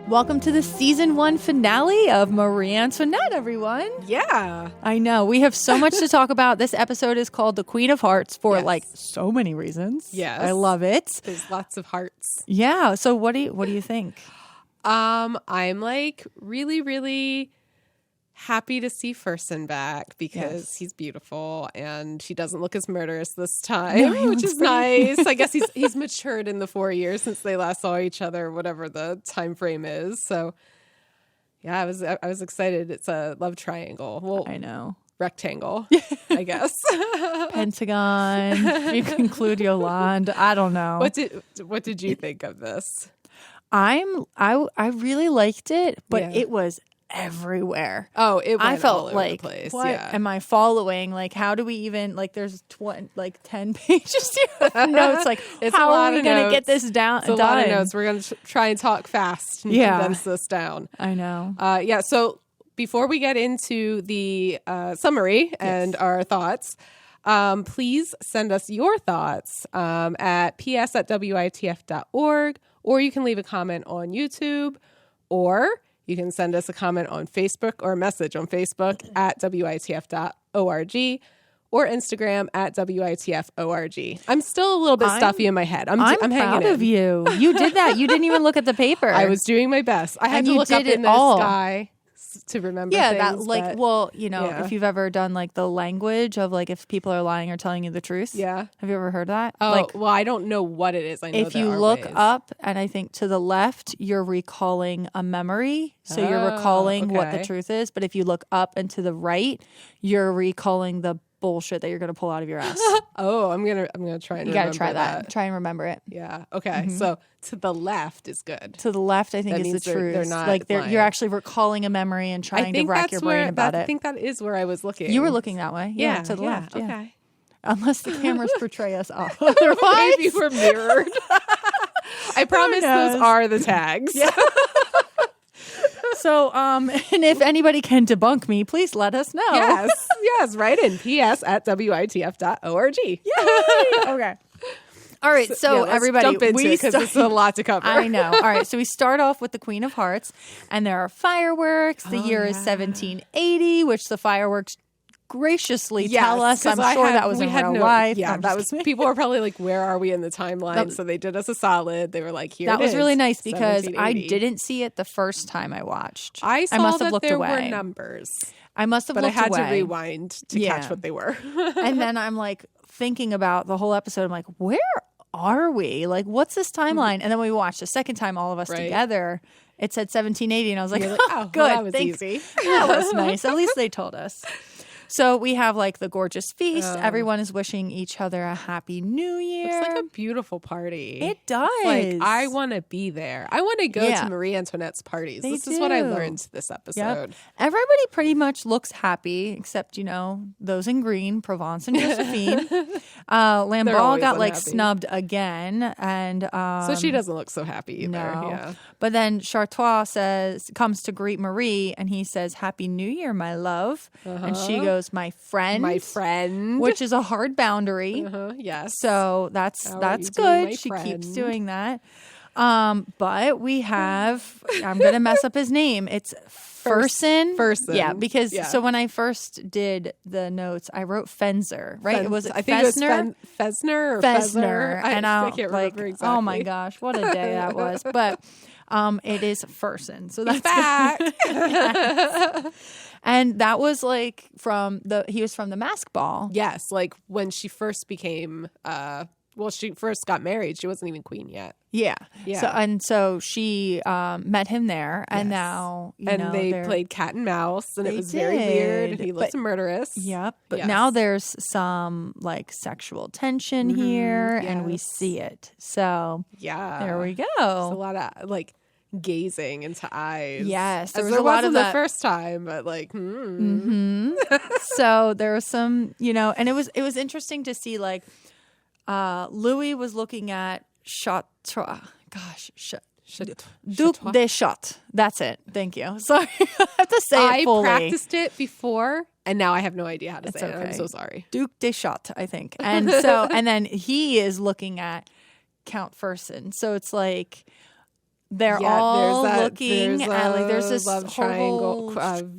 Welcome to the season 1 finale of Marie Antoinette, everyone. Yeah. I know. We have so much to talk about. This episode is called The Queen of Hearts for Yes. so many reasons. Yes. I love it. There's lots of hearts. Yeah. So what do you think? I'm really, really happy to see Fersen back because he's beautiful and she doesn't look as murderous this time, which is nice. I guess he's matured in the 4 years since they last saw each other, whatever the time frame is. So yeah, I was excited. It's a love triangle. Well, I know. Rectangle, I guess. Pentagon. You can include Yolande. I don't know. What did you think of this? I really liked it, but Yeah. it was everywhere. Oh, it went I felt all over like, the place. what Yeah. am I following? Like, how do we even, there's 10 pages here of notes. Like, It's how a are lot we of going to notes. get this down? It's a lot of notes. We're going to try and talk fast and condense this down. I know. Yeah. So before we get into the summary and our thoughts, please send us your thoughts at ps@witf.org, or you can leave a comment on YouTube, or you can send us a comment on Facebook or a message on Facebook at witf.org or Instagram at witf.org. I'm still a little bit stuffy in my head. I'm proud hanging of in. you. You did that. You didn't even look at the paper. I was doing my best. I had And to you look up did in it the all. sky to remember things. If you've ever done like the language of like if people are lying or telling you the truth. Yeah. Have you ever heard that? Oh, well, I don't know what it is. I know If there you are look ways. up and I think to the left, you're recalling a memory. So you're recalling what the okay. truth is. But if you look up and to the right, you're recalling the bullshit that you're going to pull out of your ass. Oh, I'm gonna try and You got to try that. Try and remember it. Yeah. Okay. So to the left is good. To the left, I think, That is the means they're truth. not like lying. you're actually recalling a memory and I trying to think rack that's your brain about I it. think that is where I was looking. You were looking that way. Yeah, to the yeah, left. Yeah. Okay. Unless the cameras portray us off. Otherwise, Maybe we're mirrored. I promise those knows? are the tags. Yeah. So, and if anybody can debunk me, please let us know. Yes. Right in ps@witf.org. Yay! Okay. All right. So, let's everybody, jump into it because it's a lot to cover. I know. All right. So we start off with the Queen of Hearts, and there are fireworks. The year is 1780, which the fireworks graciously tell us. I'm sure that was in real life. Yeah, I'm that just was. kidding. People were probably like, "Where are we in the timeline?" So they did us a solid. They were like, "Here." That it was is, really nice because I 1780. didn't see it the first time I watched. I saw must have that looked there away. were numbers, I must have but I looked had away. to rewind to catch what they were. And then I'm like thinking about the whole episode. I'm like, where are we? Like, what's this timeline? And then we watched the second time, all of us Right. together. It said 1780, and I was like, You're oh, well, good. that was Thanks. easy. That was nice. At least they told us. So we have like the gorgeous feast. Everyone is wishing each other a happy new year. It's like a beautiful party. It does. Like, I want to be there. I want to go Yeah. to Marie Antoinette's parties. They This is what I do. learned this episode. Everybody pretty much looks happy, except, those in green, Provence and Josephine. Lamballe always got like unhappy. snubbed again. And So she doesn't look so happy either. no. Yeah. But then Chartois comes to greet Marie and he says, Happy New Year, my love. And she goes, my friend. My friend. Which is a hard boundary. Yes. So that's How are that's you doing, my good. She keeps friend? doing that. But we have I'm gonna mess up his name. It's Fersen. Fersen. Yeah, because Yeah. so when I first did the notes, I wrote Fenzer, right? It was I think Fesner? it was Fesner or Fesner. Fesner. I can't like, remember exactly. oh my gosh, what a day that was. But it is Fersen. So that's Back. And that was like he was from the Mask Ball. Yes, like when she first became she first got married, she wasn't even queen yet. Yeah. Yeah. So she met him there, and Yes. now They they're- played cat and mouse, and it They was very weird. did, He looked murderous. Yep. But Yes. now there's some like sexual tension here, and we yes. see it. So Yeah. there we There's a go. lot of like gazing into eyes. Yes, there As was there a lot wasn't of the that. first time, but like, So there was some, and it was interesting to see like Louis was looking at Chartres. Gosh, Duc de Chartres. That's it. Thank you. Sorry, I have to say I it fully. practiced it before, and now I have no idea how to say it. I'm okay. so sorry. Duc de Chartres, I think. And so, and then he is looking at Count Fersen. So it's like They're Yeah, all there's looking there's at like there's a this love horrible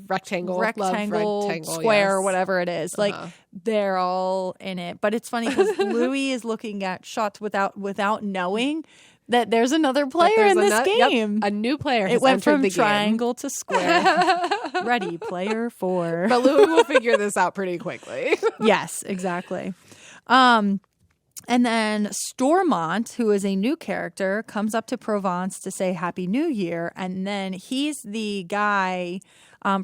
rectangle, rectangle, love rectangle, square, yes. whatever it is. Like they're all in it. But it's funny because Louis is looking at shots without knowing that there's another player in this game. A new player. It went entered from the triangle to square. Ready, player 4. game. But Louis will figure this out pretty quickly. Yes, exactly. And then Stormont, who is a new character, comes up to Provence to say Happy New Year. And then he's the guy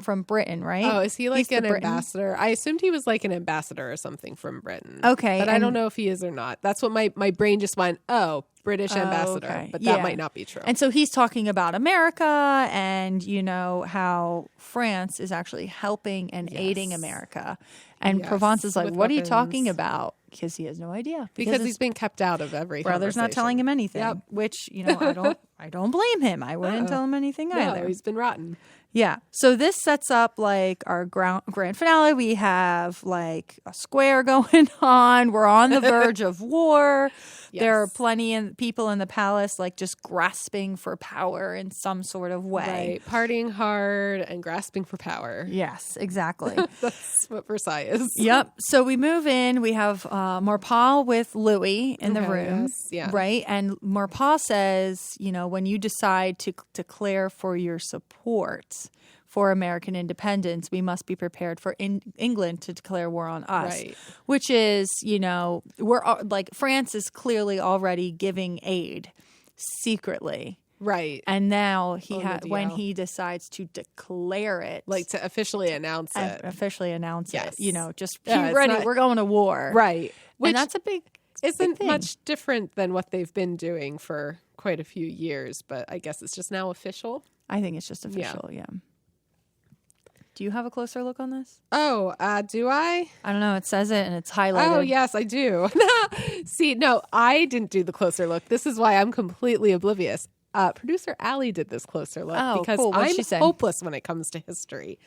from Britain, right? Oh, is he like He's an the Britain- ambassador? I assumed he was like an ambassador or something from Britain. Okay, But I and- don't know if he is or not. That's what my brain just went, oh, British ambassador. okay. But that Yeah. might not be true. And so he's talking about America and, you know, how France is actually helping and aiding America. And Yes, Provence is like, with what are you talking weapons. about? Because he has no idea. because his he's been kept out of every brother's not telling him anything. Yep. Which, you know, I don't blame him. I wouldn't tell him anything either. No, he's been rotten. Yeah. So this sets up like our grand finale. We have like a square going on. We're on the verge of war. There are Yes. plenty of people in the palace like just grasping for power in some sort of way. Right. Partying hard and grasping for power. Yes, exactly. That's what Versailles is. Yep. So we move in. We have Maurepas with Louis in the Okay, room. yes, yeah. Right. And Maurepas says, you know, when you decide to declare for your support for American independence, we must be prepared for England to declare war on us. Right. Which is, you know, like France is clearly already giving aid secretly. Right. And now when DL. he decides to declare it, Like to officially announce and it. officially announce Yes. it. You know, just Yeah, be it's ready. not- We're going to war. Right. Which And that's a big isn't thing. much different than what they've been doing for quite a few years, but I guess it's just now official. I think it's just official. Yeah. Do you have a closer look on this? Oh, do I? I don't know. It says it and it's highlighted. Oh, yes, I do. See, no, I didn't do the closer look. This is why I'm completely oblivious. Producer Allie did this closer look Oh, because cool. What'd I'm she say? hopeless when it comes to history.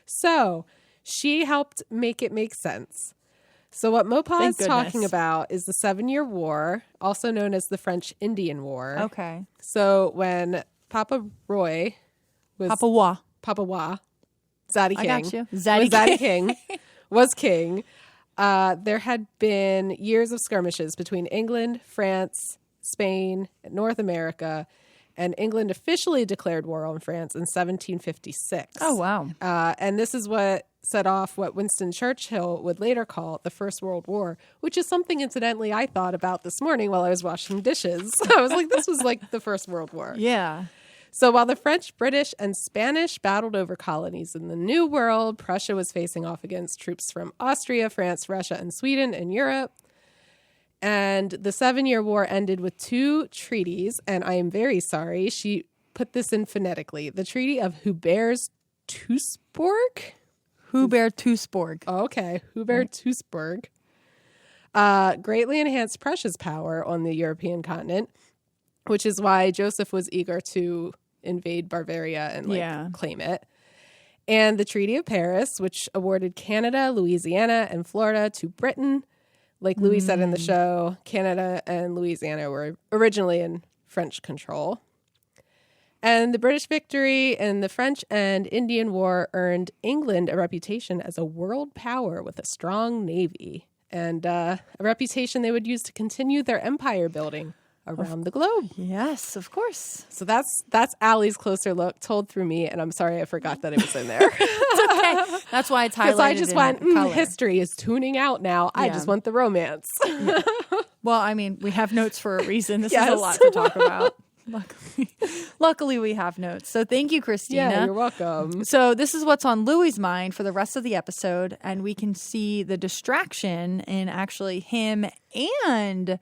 So she helped make it make sense. So what Maurepas Thank is talking goodness. about is the 7-Year War, also known as the French Indian War. Okay. So when Papa Roy was Papa Wa. Papa Wa, Zadie King, I got you. was Zadie King was king. There had been years of skirmishes between England, France, Spain, and North America, and England officially declared war on France in 1756. Oh, wow. And this is what set off what Winston Churchill would later call the First World War, which is something, incidentally, I thought about this morning while I was washing dishes. I was like, this was like the First World War. Yeah. So while the French, British, and Spanish battled over colonies in the New World, Prussia was facing off against troops from Austria, France, Russia, and Sweden in Europe. And the 7-Year War ended with 2 treaties, and I am very sorry, she put this in phonetically. The Treaty of Hubert-Tuesbourg? Hubert-Tuesbourg. Okay, Hubert-Tuesbourg. Greatly enhanced Prussia's power on the European continent, which is why Joseph was eager to invade Bavaria and claim it. And the Treaty of Paris, which awarded Canada, Louisiana, and Florida to Britain. Like Louis said in the show, Canada and Louisiana were originally in French control. And the British victory in the French and Indian War earned England a reputation as a world power with a strong navy, and a reputation they would use to continue their empire building around the globe. Yes, of course. So that's Allie's closer look told through me, and I'm sorry I forgot that it was in there. Okay. That's why it's highlighted. Because I just in went, color. history is tuning out now. I Yeah. just want the romance. Well, I mean, we have notes for a reason. This is Yes. a lot to talk about. Luckily, we have notes. So thank you, Christina. Yeah, you're welcome. So this is what's on Louis's mind for the rest of the episode, and we can see the distraction in actually him and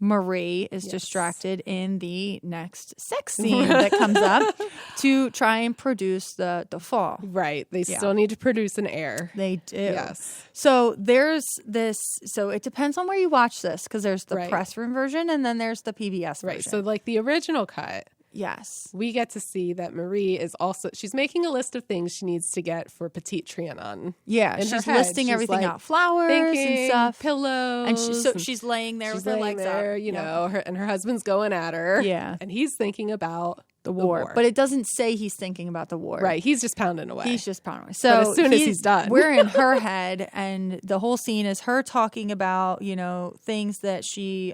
Marie is distracted in the next sex scene that comes up to try and produce the fall. Right. They still need to produce an heir. They do. Yes. So there's this. So it depends on where you watch this because there's the Right. press room version and then there's the PBS version. Right. So like the original cut, yes. we get to see that Marie is also, she's making a list of things she needs to get for Petite Trianon. Yeah, In her she's head, listing she's everything like out, flowers Thinking, and stuff, pillows. and she's laying there she's with her laying legs there, up. you know, and her husband's going at her. Yeah. And he's thinking about the war. But it doesn't say he's thinking about the war. Right. He's just pounding away. He's just pounding away. So as soon as he's done. We're in her head, and the whole scene is her talking about, things that she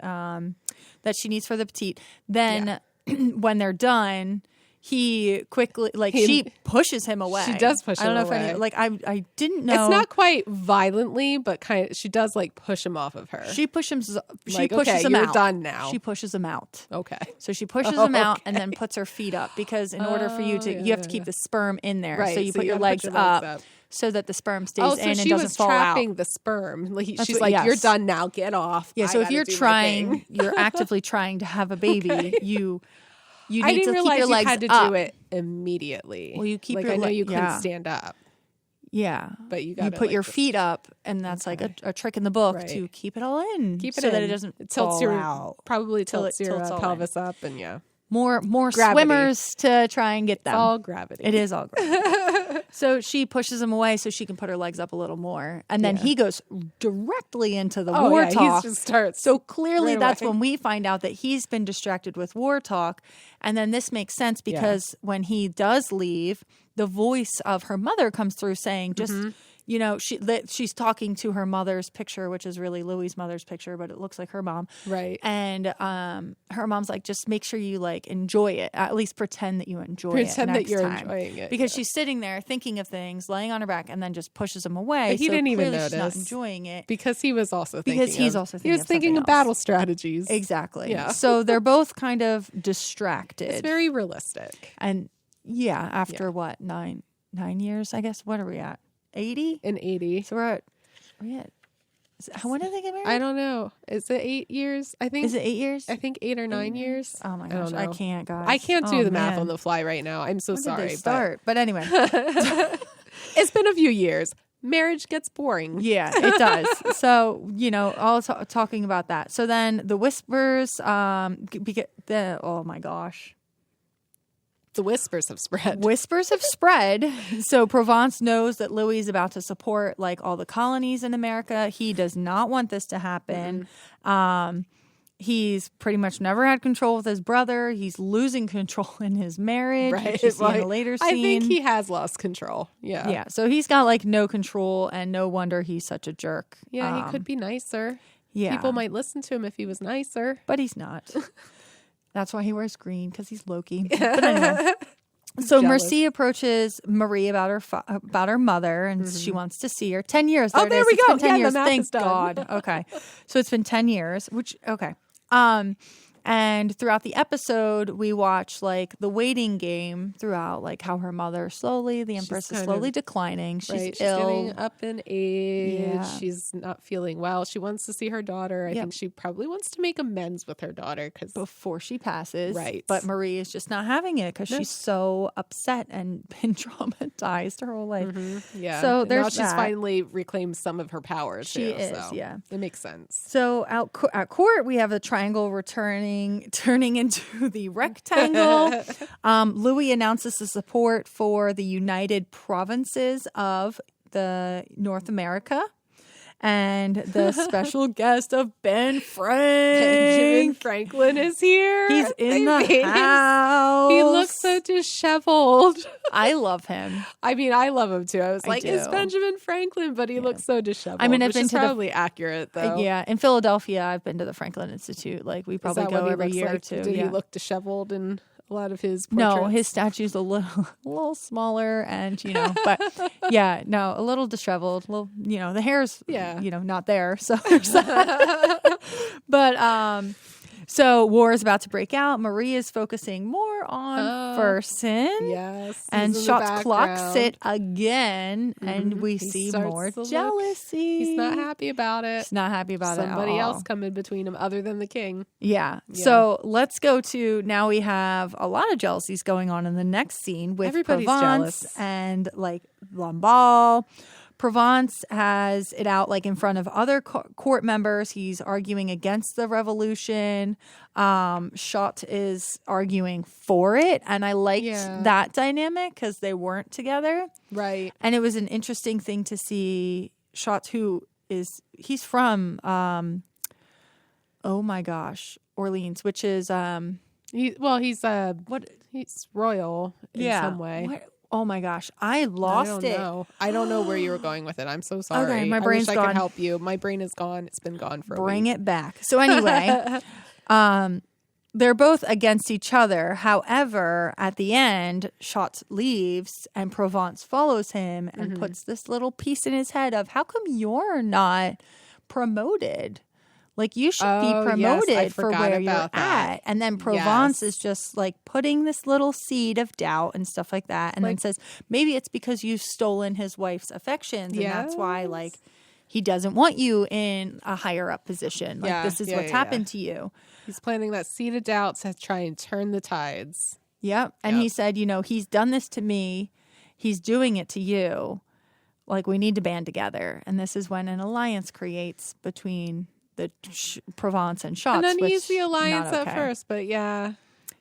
needs for the petite. Then when they're done, he quickly, she pushes him away. She does push him away. I don't know if I didn't know. It's not quite violently, but she does push him off of her. She pushes him you're out. Done now. She pushes him out. Okay. So she pushes him out and then puts her feet up, because in order for you have to keep the sperm in there. Right. So you put your legs up so that the sperm stays in and doesn't fall out. She was trapping the sperm. She's like, you're done now. Get off. Yeah. So if you're trying, you're actively trying to have a baby, okay. you need I didn't to realize keep your legs you had to up. do it immediately. Well, you keep I your know you couldn't stand up. Yeah. But you put your feet up, and that's like a trick in the book to keep it all in. So that it doesn't tilts fall out. Probably tilts your tilts pelvis up, and more gravity. Swimmers to try and get them. It's all gravity. It is all gravity. So she pushes him away so she can put her legs up a little more. And then he goes directly into the war talk. He just starts so clearly right that's away. when we find out that he's been distracted with war talk. And then this makes sense because when he does leave, the voice of her mother comes through saying, she's talking to her mother's picture, which is really Louis's mother's picture, but it looks like her mom. Right. And her mom's like, just make sure you enjoy it. At least pretend that you enjoy it. Pretend that you're enjoying it. Because she's sitting there thinking of things, laying on her back, and then just pushes him away. But he didn't even notice. She's not enjoying it. Because he was also thinking He was thinking of battle strategies. Exactly. Yeah. So they're both kind of distracted. It's very realistic. And after what, 9 years, I guess? What are we at? 80? In 80. So we're at when did they get married? I don't know. Is it 8 years? I think. Is it 8 years? I think 8 or 9 years. Oh my gosh, I can't, guys. I can't do the math on the fly right now. I'm so sorry. When did they start? But anyway, it's been a few years. Marriage gets boring. Yeah, it does. So all talking about that. So then the whispers. Oh my gosh. The whispers have spread. Whispers have spread. So Provence knows that Louis is about to support all the colonies in America. He does not want this to happen. Mm-hmm. He's pretty much never had control with his brother. He's losing control in his marriage, which you see in a later scene. I think he has lost control. Yeah. Yeah. So he's got no control, and no wonder he's such a jerk. Yeah, he could be nicer. Yeah. People might listen to him if he was nicer. But he's not. That's why he wears green, because he's Loki. But anyway. So Merci approaches Marie about her mother, and she wants to see her. 10 years. There we go. 10 years. The math Thank is done. God. Okay. So it's been 10 years, okay. And throughout the episode, we watch the waiting game throughout, how her mother the Empress is slowly declining. She's ill. Getting up in age. Yeah. She's not feeling well. She wants to see her daughter. I think she probably wants to make amends with her daughter before she passes. Right. But Marie is just not having it because she's so upset and been traumatized her whole life. Mm-hmm. Yeah. So now she's finally reclaimed some of her power too. She is, so yeah. It makes sense. So at court, we have a triangle turning into the rectangle. Louis announces the support for the United Provinces of the North America. And the special guest of Ben Benjamin Franklin is here. He's in the house. He looks so disheveled. I love him. I mean, I love him too. I was like, it's Benjamin Franklin, but he looks so disheveled. I mean, I've which been is to probably accurate though. Yeah, in Philadelphia, I've been to the Franklin Institute. We probably go every year or two. Did he look disheveled in a lot of his portraits? No, his statue's a little smaller, and but yeah, no, a little disheveled. The hair's not there. So there's that. But so war is about to break out. Marie is focusing more on Fersen. Yes. And Schott clocks it again, and we see more jealousy. He's not happy about it. He's not happy about Somebody else coming between him other than the king. Yeah. So let's go to, now we have a lot of jealousies going on in the next scene with Everybody's Provence jealous. and Lamballe. Provence has it out in front of other court members. He's arguing against the revolution. Schott is arguing for it. And I liked that dynamic because they weren't together. Right. And it was an interesting thing to see Schott, he's from, oh my gosh, Orleans, which is He's he's royal in some way. What? Oh my gosh, I lost it. I don't know where you were going with it. I'm so sorry. Okay, my brain's I gone. could help you. My brain is gone. It's been gone for a week. Bring it back. So anyway, they're both against each other. However, at the end, Shot leaves and Provence follows him and puts this little piece in his head of, how come you're not promoted? Like, you should be promoted for where you're at. And then Provence is just like putting this little seed of doubt and stuff like that. And then says, maybe it's because you've stolen his wife's affections. And that's why, like, he doesn't want you in a higher up position. Like, this is what's happened to you. He's planting that seed of doubt to try and turn the tides. Yep. And he said, he's done this to me. He's doing it to you. Like, we need to band together. And this is when an alliance creates between the Provence and Shots. An uneasy alliance at first, but so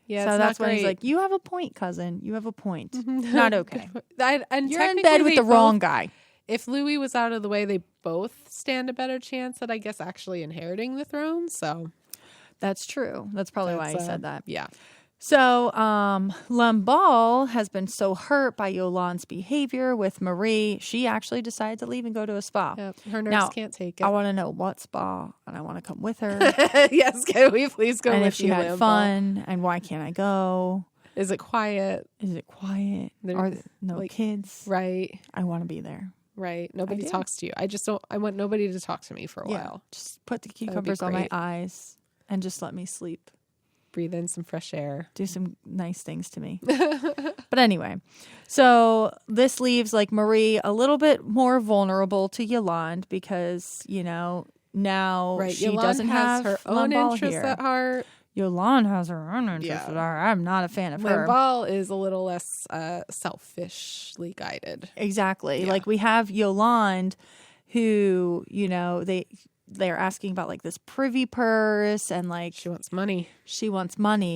that's when great. he's like, you have a point, cousin. You have a point. Not okay. And you're in bed with the wrong guy. If Louis was out of the way, they both stand a better chance at, I guess, actually inheriting the throne. So that's true. That's probably why he said that. Yeah. So Lamballe has been so hurt by Yolande's behavior with Marie, she actually decided to leave and go to a spa. Yep. Her nerves can't take it. I want to know what spa, and I want to come with her. Yes, can we please go and with if she you, had Lamballe? Fun, and why can't I go? Is it quiet? Are there no kids? Right. I want to be there. Right. Nobody talks to you. I want nobody to talk to me for a while. Just put the cucumbers on my eyes and just let me sleep. Breathe in some fresh air. Do some nice things to me. But anyway, so this leaves like Marie a little bit more vulnerable to Yolande because, now she Yolande doesn't have her own Lamballe interests here. at heart. Yolande has her own interests at heart. I'm not a fan of her. Lamballe is a little less selfishly guided. Exactly. Yeah. Like we have Yolande who, they're asking about like this privy purse and like she wants money.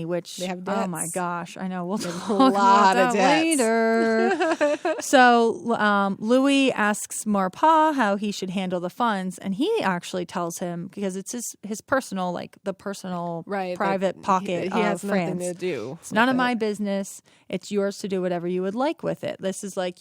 Which they have debts. Oh my gosh, I know. We'll talk a lot about of that debts. later. So Louis asks Maurepas how he should handle the funds, and he actually tells him because it's his personal, like the personal private pocket. He has France. nothing to do. It's none of my business. It's yours to do whatever you would like with it. This is like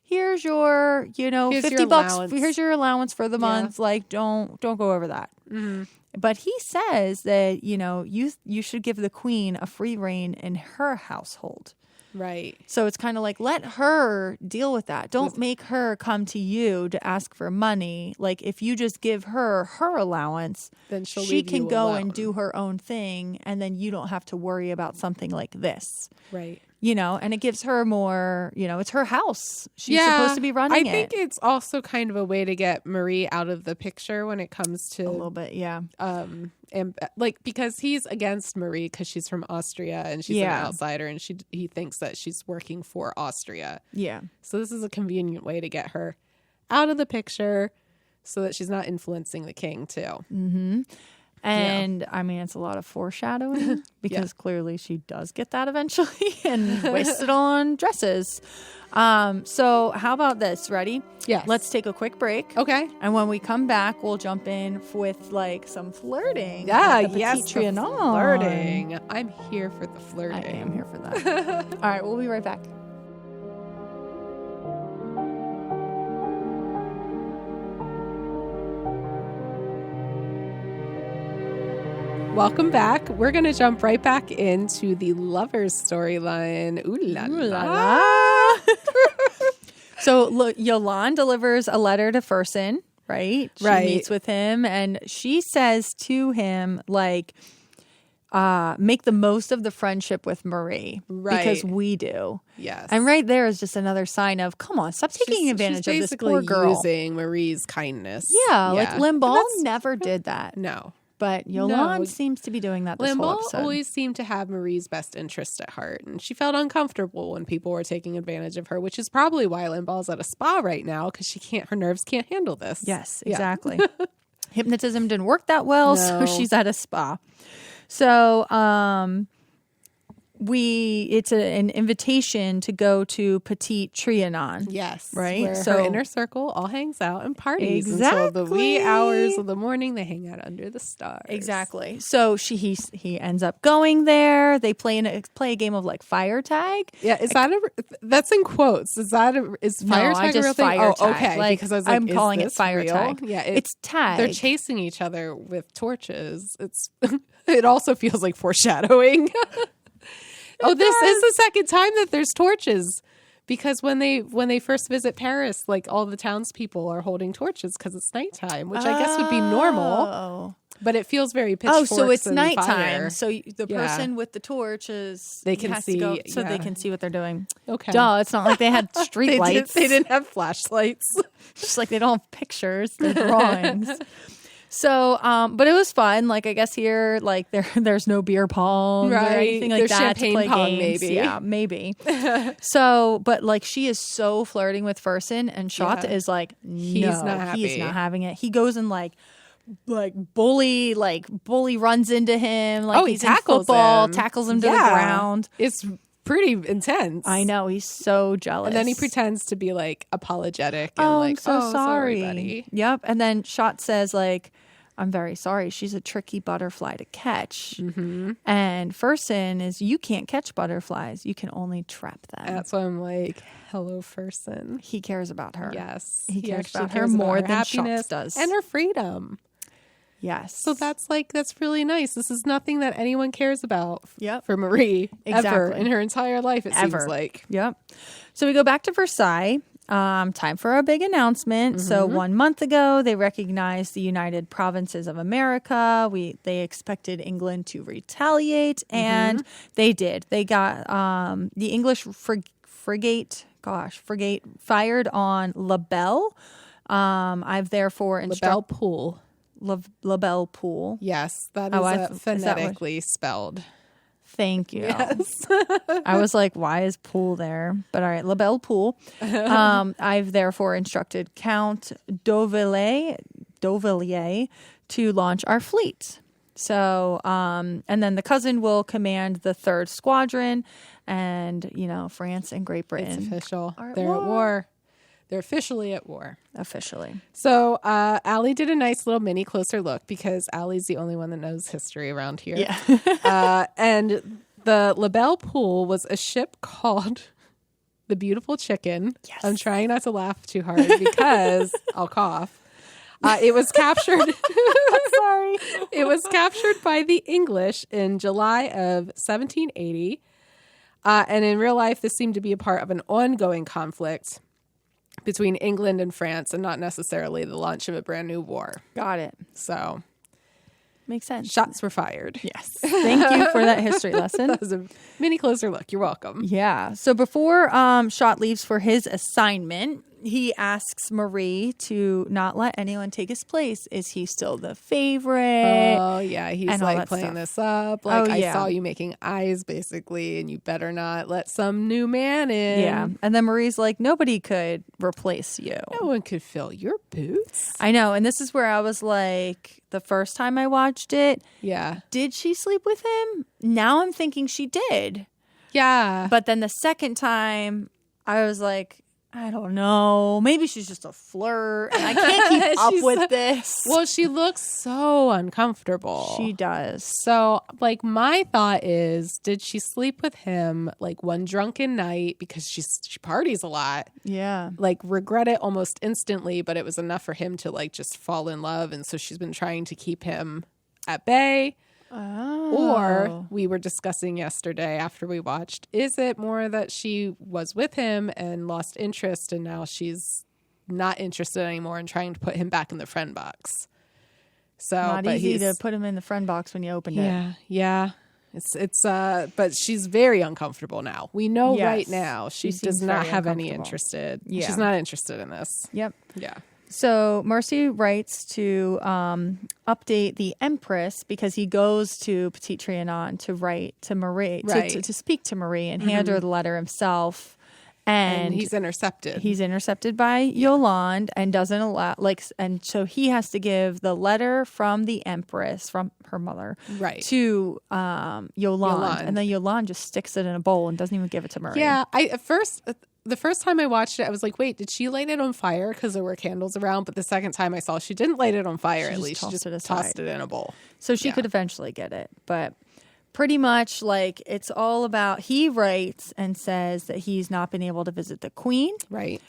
here's your, $50. Here's your allowance for the month. Like, don't go over that. Mm-hmm. But he says that, you should give the queen a free reign in her household. Right. So it's kind of like, let her deal with that. Don't make her come to you to ask for money. Like, if you just give her allowance, then she can go alone. and do her own thing. And then you don't have to worry about something like this. Right. And it gives her more, it's her house. She's supposed to be running it. I think it's also kind of a way to get Marie out of the picture when it comes to a little bit, yeah. And because he's against Marie because she's from Austria and she's an outsider and he thinks that she's working for Austria. Yeah. So this is a convenient way to get her out of the picture so that she's not influencing the king too. Mm-hmm. And I mean, it's a lot of foreshadowing because clearly she does get that eventually and waste it on dresses. So how about this? Ready? Yes. Let's take a quick break. Okay. And when we come back, we'll jump in with like some flirting. Yeah, yes, flirting. I'm here for the flirting. I am here for that. All right, we'll be right back. Welcome back. We're going to jump right back into the lovers storyline. Ooh la la. So Yolande delivers a letter to Fersen, right? She meets with him and she says to him, like, make the most of the friendship with Marie. Right. Because we do. Yes. And right there is just another sign of, come on, stop taking advantage of this poor girl. Using Marie's kindness. Yeah. Like Lamballe never did that. No. But Yolande seems to be doing that this whole Lamballe episode. always seemed to have Marie's best interest at heart. And she felt uncomfortable when people were taking advantage of her, which is probably why Lamballe's at a spa right now because her nerves can't handle this. Yes, exactly. Hypnotism didn't work that well, so she's at a spa. So it's an invitation to go to Petite Trianon. Yes. Right? Where So- her inner circle all hangs out and parties until the wee Exactly. hours of the morning. They hang out under the stars. Exactly. So he ends up going there. They play a game of like fire tag. Yeah, is that that's in quotes? Is fire No, tag I a just real thing? fire Oh, tag. okay. Like, because I was like, I'm calling it is this fire real? tag. Yeah, It's tag. They're chasing each other with torches. It's it also feels like foreshadowing. This is the second time that there's torches. Because when they first visit Paris, like all the townspeople are holding torches because it's nighttime, which I guess would be normal. Oh. But it feels very pitchforks. So it's and nighttime. fire. So the Yeah. person with the torch is They can has to go, see, so they yeah. can see what they're doing. Okay. Duh! It's not like they had street They lights. didn't have flashlights. Just like they don't have pictures, they're drawings. So, but it was fun. Like I guess here, like there's no beer pong or Right. anything like There's that to champagne play pong, games. maybe. Yeah, maybe. So, but like she is so flirting with Fersen, and Schott Yeah. is like, no, He's not he is happy. not having it. He goes and bully runs into him. Like He he's in tackles football, him. tackles him to the Yeah. ground. It's pretty intense. I know he's so jealous. And then he pretends to be like apologetic and Oh, like, I'm so sorry. buddy. Yep. And then Schott says like, I'm very sorry. She's a tricky butterfly to catch. Mm-hmm. And Fersen is, you can't catch butterflies. You can only trap them. That's why I'm like, hello, Fersen. He cares about her. Yes. He cares actually about her cares more her than happiness Schott does. and her freedom. Yes. So that's really nice. This is nothing that anyone cares about Yep. for Marie ever Exactly. in her entire life, it Ever. seems like. Yep. So we go back to Versailles. Time for a big announcement. So Mm-hmm. 1 month ago, they recognized the United Provinces of America. They expected England to retaliate, Mm-hmm. and they did. They got the English frigate fired on La Belle. I've therefore LaBelle instructed Pool. La Belle Pool. Yes, that is Oh, is that what- phonetically spelled. Thank you. Yes. I was like, why is Pool there? But all right, La Belle Pool. I've therefore instructed Count Dovilliers to launch our fleet. So, and then the cousin will command the 3rd Squadron, and, France and Great It's Britain official. are at They're at war. war. They're officially at war. officially. So Allie did a nice little mini closer look because Allie's the only one that knows history around here. Yeah. And the La Belle Pool was a ship called the Beautiful Chicken. Yes. I'm trying not to laugh too hard because I'll cough. It was captured. Sorry. It was captured by the English in July of 1780. And in real life, this seemed to be a part of an ongoing conflict between England and France and not necessarily the launch of a brand new war. Got it. So Makes sense. shots were fired. Yes. Thank you for that history lesson. That was a mini closer look. You're welcome. Yeah. So before Schott leaves for his assignment, he asks Marie to not let anyone take his place. Is he still the favorite? Oh, yeah. He's And all like that playing stuff. this up. Like, Oh, I yeah. saw you making eyes, basically, and you better not let some new man in. Yeah. And then Marie's like, nobody could replace you. No one could fill your boots. I know. And this is where I was like, the first time I watched it, Yeah. did she sleep with him? Now I'm thinking she did. Yeah. But then the second time, I was like, I don't know. Maybe she's just a flirt. And I can't keep up She's with so- this. Well, she looks so uncomfortable. She does. So, like, my thought is, did she sleep with him like one drunken night because she parties a lot? Yeah. Like, regret it almost instantly, but it was enough for him to like just fall in love, and so she's been trying to keep him at bay. Oh. Or we were discussing yesterday after we watched, is it more that she was with him and lost interest and now she's not interested anymore and trying to put him back in the friend box? So Not but easy to he's- put him in the friend box when you opened it. yeah. It's but she's very uncomfortable now. We know Yes. right now she She does seems not very have any uncomfortable. interested. Yeah. She's not interested in this. Yep. Yeah. So Mercy writes to update the Empress because he goes to Petite Trianon to write to Marie, Right. to speak to Marie and hand her the letter himself. And he's intercepted. He's intercepted by Yolande and doesn't allow, and so he has to give the letter from the Empress, from her mother, right, to Yolande. And then Yolande just sticks it in a bowl and doesn't even give it to Marie. Yeah, the first time I watched it, I was like, wait, did she light it on fire? Because there were candles around. But the second time I saw, she didn't light it on fire, at least. She just tossed it in a bowl. So she could eventually get it. But pretty much, it's all about, he writes and says that he's not been able to visit the queen. Right.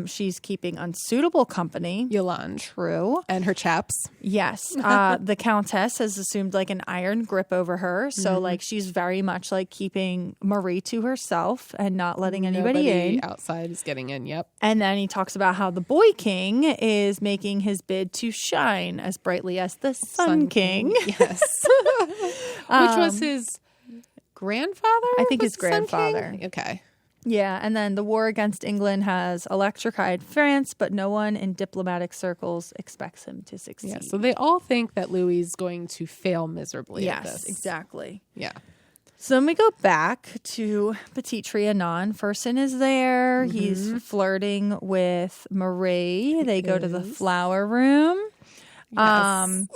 She's keeping unsuitable company. Yolande. True. And her chaps. Yes. The countess has assumed an iron grip over her. So she's very much keeping Marie to herself and not letting anybody in. Outside is getting in. Yep. And then he talks about how the boy king is making his bid to shine as brightly as the Sun King. Yes. Which was his grandfather? I think his grandfather. Okay. Yeah, and then the war against England has electrified France, but no one in diplomatic circles expects him to succeed. Yeah, so they all think that Louis is going to fail miserably at this. Yes, exactly. Yeah. So then we go back to Petit Trianon. Fersen is there. He's flirting with Marie. They go to the flower room. Yes.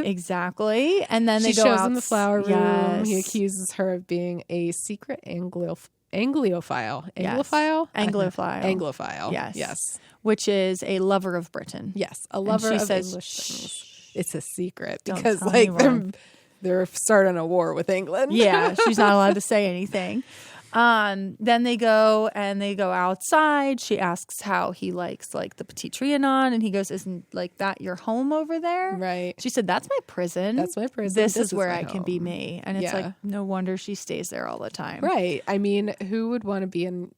Exactly. And then she they go shows out in the flower room. Yes. He accuses her of being a secret Anglophile. Anglophile? Anglophile. Yes. Which is a lover of Britain. Yes. A lover of says, English things. It's a secret Don't because tell anyone. they're starting a war with England. Yeah, she's not allowed to say anything. Then they go outside. She asks how he likes the Petit Trianon, and he goes, "Isn't that your home over there?" Right. She said, "That's my prison. That's my prison. This is where my I can be home." me." And it's Yeah. no wonder she stays there all the time. Right. I mean, who would want to be in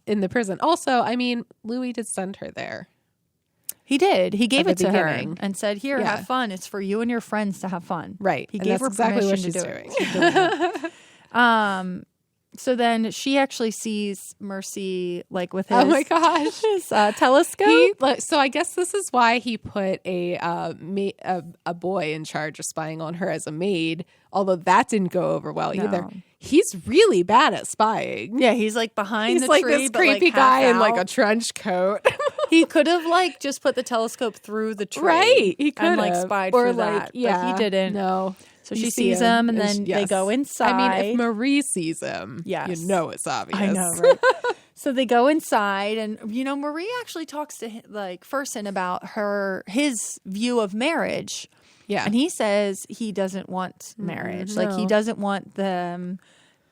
the prison? Also, I mean, Louis did send her there. He did. He gave At it the to her beginning. and said, "Here, Yeah. have fun. It's for you and your friends to have fun." Right. He And gave that's her exactly what permission she's to do doing. it. She's doing it. So then she actually sees Mercy with his, Oh my gosh. his telescope. So I guess this is why he put a boy in charge of spying on her as a maid, although that didn't go over well either. No. He's really bad at spying. Yeah, he's behind He's the like tree, this but, creepy half guy in out. a trench coat. He could have just put the telescope through the tree, Right. He could and have. spied Or for that. yeah. But he didn't. No. So You she see sees him, and and then yes. they go inside. I mean, if Marie sees him, Yes. you know it's obvious. I know, right? So they go inside, and Marie actually talks to Fersen about his view of marriage. Yeah. And he says he doesn't want marriage. no. He doesn't want them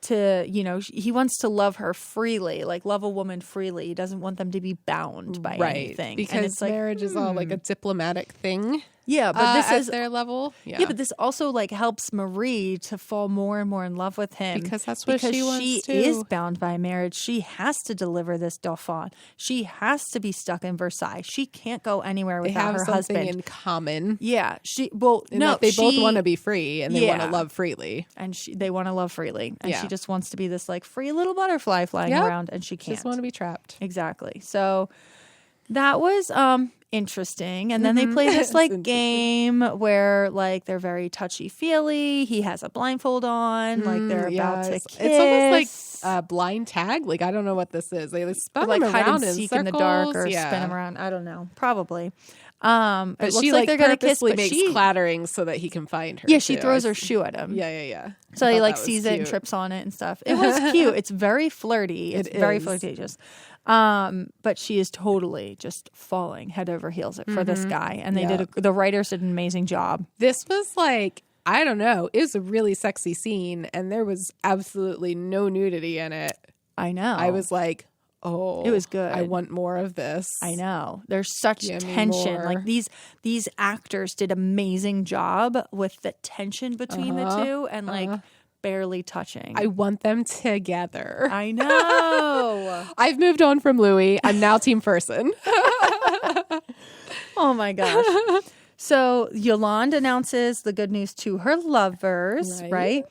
to, he wants to love her freely, love a woman freely. He doesn't want them to be bound by anything. Because and it's marriage is all a diplomatic thing. Yeah, but this at is their level. Yeah, but this also helps Marie to fall more and more in love with him Because that's what she wants she to. is bound by marriage. She has to deliver this Dauphin. She has to be stuck in Versailles. She can't go anywhere They without have her something husband. in common. Yeah, In that they both want to be free and they want to Yeah. love freely. and they want to love freely, and Yeah. she just wants to be this free little butterfly flying Yep. around, and she can't. Just want to be trapped. Exactly. So that was interesting. And then they play this It's game where they're very touchy-feely. He has a blindfold on, they're about to Yes. kiss. It's almost blind tag. I don't know what this is. They spin Or him hide around and in seek circles. in the dark, or Yeah. spin him around. I don't know. Probably. But It looks she like they're gonna kiss, purposely but makes she clattering so that he can find her. yeah, she too. throws her shoe at him. Yeah. So I he thought that was sees it and cute. trips on it and stuff. It was cute. It's very flirty. It's very is. flirtatious. But she is totally just falling head over heels for this guy. And they the writers did an amazing job. This was I don't know. It was a really sexy scene, and there was absolutely no nudity in it. I know. I was like, oh, It was good. I want more of this. I know. There's such Give me tension. more. These actors did amazing job with the tension between the two and barely touching. I want them together. I know. I've moved on from Louis. I'm now Team Fersen. Oh my gosh. So Yolande announces the good news to her lovers, right?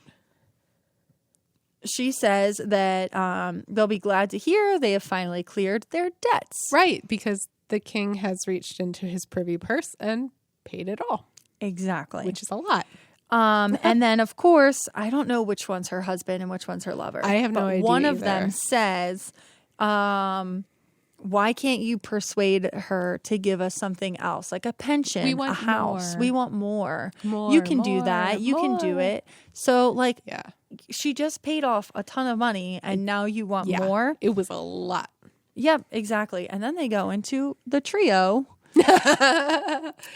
She says that they'll be glad to hear they have finally cleared their debts. Right, because the king has reached into his privy purse and paid it all, Exactly. which is a lot. And then, of course, I don't know which one's her husband and which one's her lover. I have no idea One of either. them says, why can't you persuade her to give us something else, like a pension, We want a house? more. We want more. More, You can do more, that. You can do more. it. So, like, Yeah. she just paid off a ton of money, and now you want Yeah. more? It was a lot. Yep, exactly. And then they go into the trio.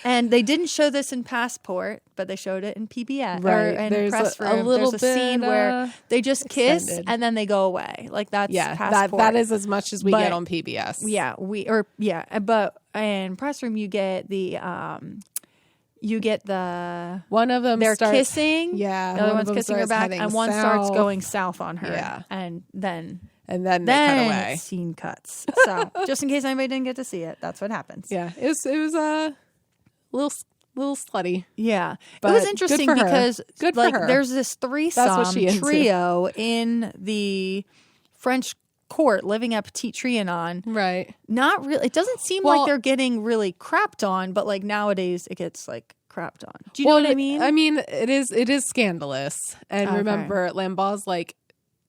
And they didn't show this in Passport, but they showed it in PBS Right. or in There's Press a Room. little There's a scene bit, where they just kiss extended. and then they go away. Like that's Yeah. Passport. That is as much as we But- get on PBS. Yeah, but in Press Room you get the One of them they're starts kissing. Yeah. The other one one's of them kissing her starts back, heading and one starts south, going south on her. Yeah. And then and then they cut away. scene cuts. So just in case anybody didn't get to see it, that's what happens. Yeah. It was a little slutty. Yeah, But it was good interesting for her. because Good for like her. there's this That's what threesome she into. trio in the French court living at Petit Trianon. Right. Not really. It doesn't seem Well- like they're getting really crapped on, but like nowadays it gets like crapped on. Do you know what I mean? I mean, it is scandalous. And Okay. remember, Lambaugh's like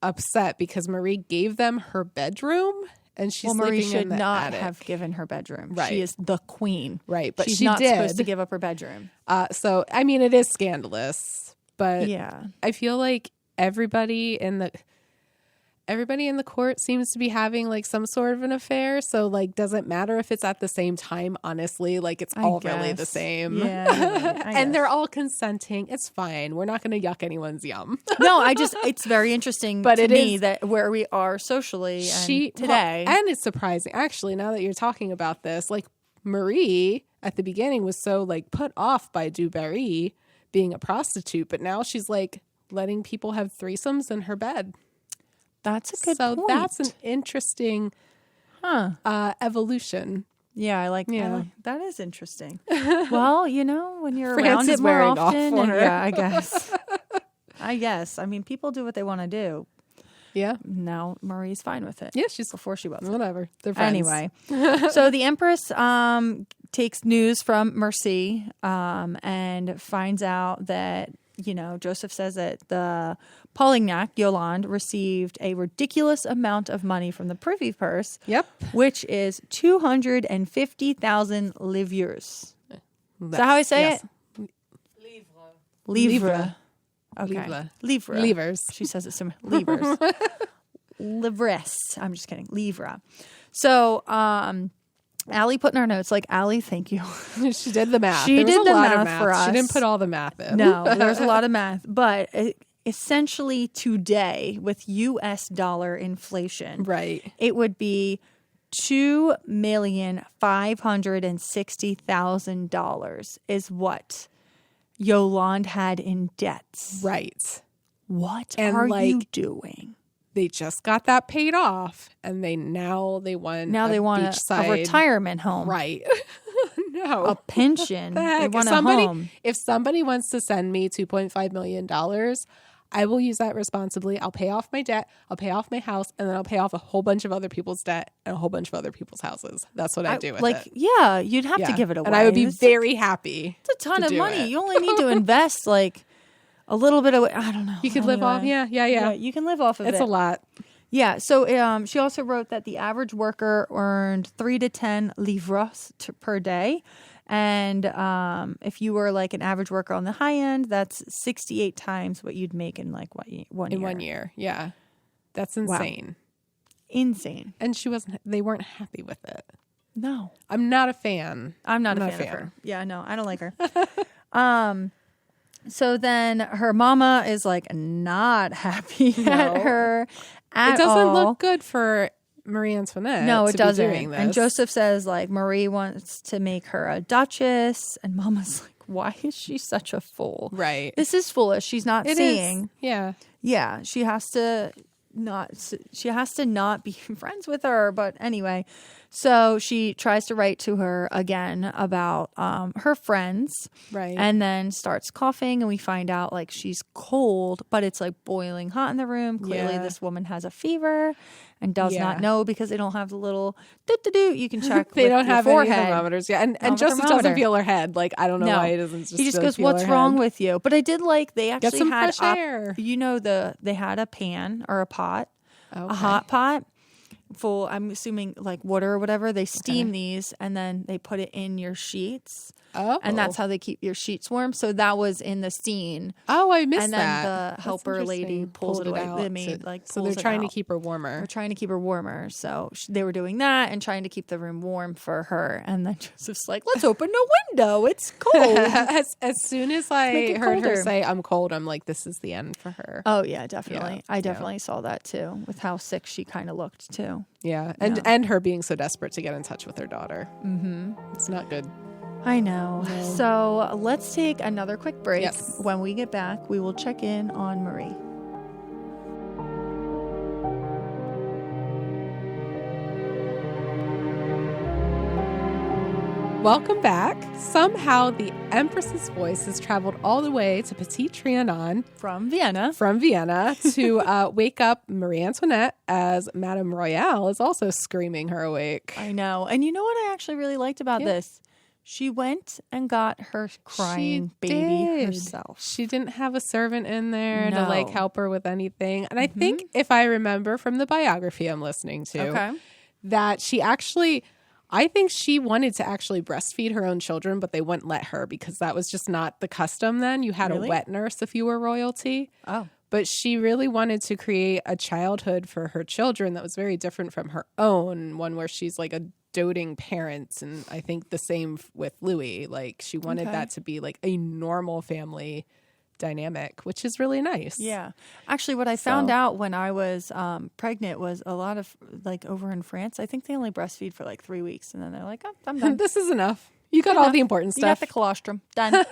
upset because Marie gave them her bedroom and she's well, Marie sleeping should in the not attic. have given her bedroom. Right. She is the queen. Right, but she's she not did. supposed to give up her bedroom. So I mean, it is scandalous, but Yeah. I feel like everybody in the court seems to be having like some sort of an affair. So like, doesn't matter if it's at the same time. Honestly, like it's all really the guess. same. Yeah, you're right. I And guess. they're all consenting. It's fine. We're not going to yuck anyone's yum. No, it's very interesting But to it me is- that where we are socially and today. Well, and it's surprising actually, now that you're talking about this, like Marie at the beginning was so like put off by Dubarry being a prostitute, but now she's like letting people have threesomes in her bed. That's a good So point. that's an interesting evolution. Yeah, I like Yeah. that is interesting. Well, when you're France around is it more wearing off often, on and- her. yeah, I guess. I guess. I mean, people do what they want to do. Yeah. Now Marie's fine with it. Yeah, she's Before she wasn't. whatever. They're friends. Anyway, so the Empress takes news from Mercy and finds out that, Joseph says that the Polignac, Yolande, received a ridiculous amount of money from the privy purse, Yep. which is 250,000 livres. Is that how I say Yes. it? Livre. Okay. Livre. Livre. Levers. She says it so livres. Livres. I'm just kidding. Livre. So, Allie put in our notes, like, Allie, thank you. She did the math. She There was did a the lot of math for She us. didn't put all the math in. No, there's a lot of math. But essentially today, with US dollar inflation, Right. it would be $2,560,000 is what Yolande had in debts. Right. What And, are you like, doing? They just got that paid off, and they want Now a they want a beachside- retirement home, right? No, a pension. the They heck? want a home. If somebody wants to send me $2.5 million, I will use that responsibly. I'll pay off my debt. I'll pay off my house, and then I'll pay off a whole bunch of other people's debt and a whole bunch of other people's houses. That's what I do with it. Yeah, you'd have to Yeah. give it away. and I would be It's very happy. a ton to of do money. it. You only need to invest like a little bit of. I don't know. You could live off. Anyway. Yeah. You can live off of It's it. a lot. Yeah. So she also wrote that the average worker earned 3 to 10 livres per day. And if you were like an average worker on the high end, that's 68 times what you'd make in like 1 year. In 1 year. Yeah. That's insane. Insane. And they weren't happy with it. No. I'm not a fan. I'm not a fan of her. Yeah, no, I don't like her. So then her mama is like not happy at her at It doesn't all. look good for Marie Antoinette. No, it to be doesn't. doing this. And Joseph says like Marie wants to make her a duchess, and Mama's like, why is she such a fool? Right. This is foolish. She's not It is. seeing. Yeah. Yeah, she has to not be friends with her. But anyway, So she tries to write to her again about her friends. Right. And then starts coughing, and we find out like she's cold, but it's like boiling hot in the room. Clearly, Yeah. this woman has a fever and does Yeah. not know because they don't have the little do. You can check. They with don't your have forehead. any thermometers. Yeah. And Have a Joseph thermometer. doesn't feel her head. Like, I don't know No. why he doesn't just He just really goes, feel "What's her wrong head." with you?" But I did like they actually some had fresh air. You know, they had a pan or a pot, a Okay. hot pot full. I'm assuming like water or whatever. They steam these and then they put it in your sheets. Oh. And that's how they keep your sheets warm. So that was in the scene. Oh, I missed And then that. the That's helper lady interesting. pulls it Pulled away. out. The maid, like, so they're pulls it trying to out. keep her warmer. We're trying to keep her warmer. So they were doing that and trying to keep the room warm for her. And then Joseph's like, let's open a window. It's cold. as soon as I make it heard her colder. say I'm cold, I'm like, this is the end for her. Oh, yeah, definitely. Yeah, I definitely saw that too, with how sick she kind of looked too. Yeah. And her being so desperate to get in touch with her daughter. Mm-hmm. It's not good. I know. So let's take another quick break. Yes. When we get back, we will check in on Marie. Welcome back. Somehow the Empress's voice has traveled all the way to Petit Trianon From Vienna. from Vienna to wake up Marie Antoinette as Madame Royale is also screaming her awake. I know. And you know what I actually really liked about this? She went and got her crying She baby did. herself. She didn't have a servant in there to like No. help her with anything. And I think if I remember from the biography I'm listening to, Okay. that she actually, I think she wanted to actually breastfeed her own children, but they wouldn't let her because that was just not the custom then. You had Really? a wet nurse if you were royalty. Oh. But she really wanted to create a childhood for her children that was very different from her own, one where she's like a doting parent. And I think the same with Louis. Like she wanted Okay. that to be like a normal family dynamic, which is really nice. Yeah. Actually, what I found out when I was pregnant was a lot of, like, over in France, I think they only breastfeed for like 3 weeks. And then they're like, oh, I'm done. This is enough. You got all the important You got stuff. the colostrum. Done.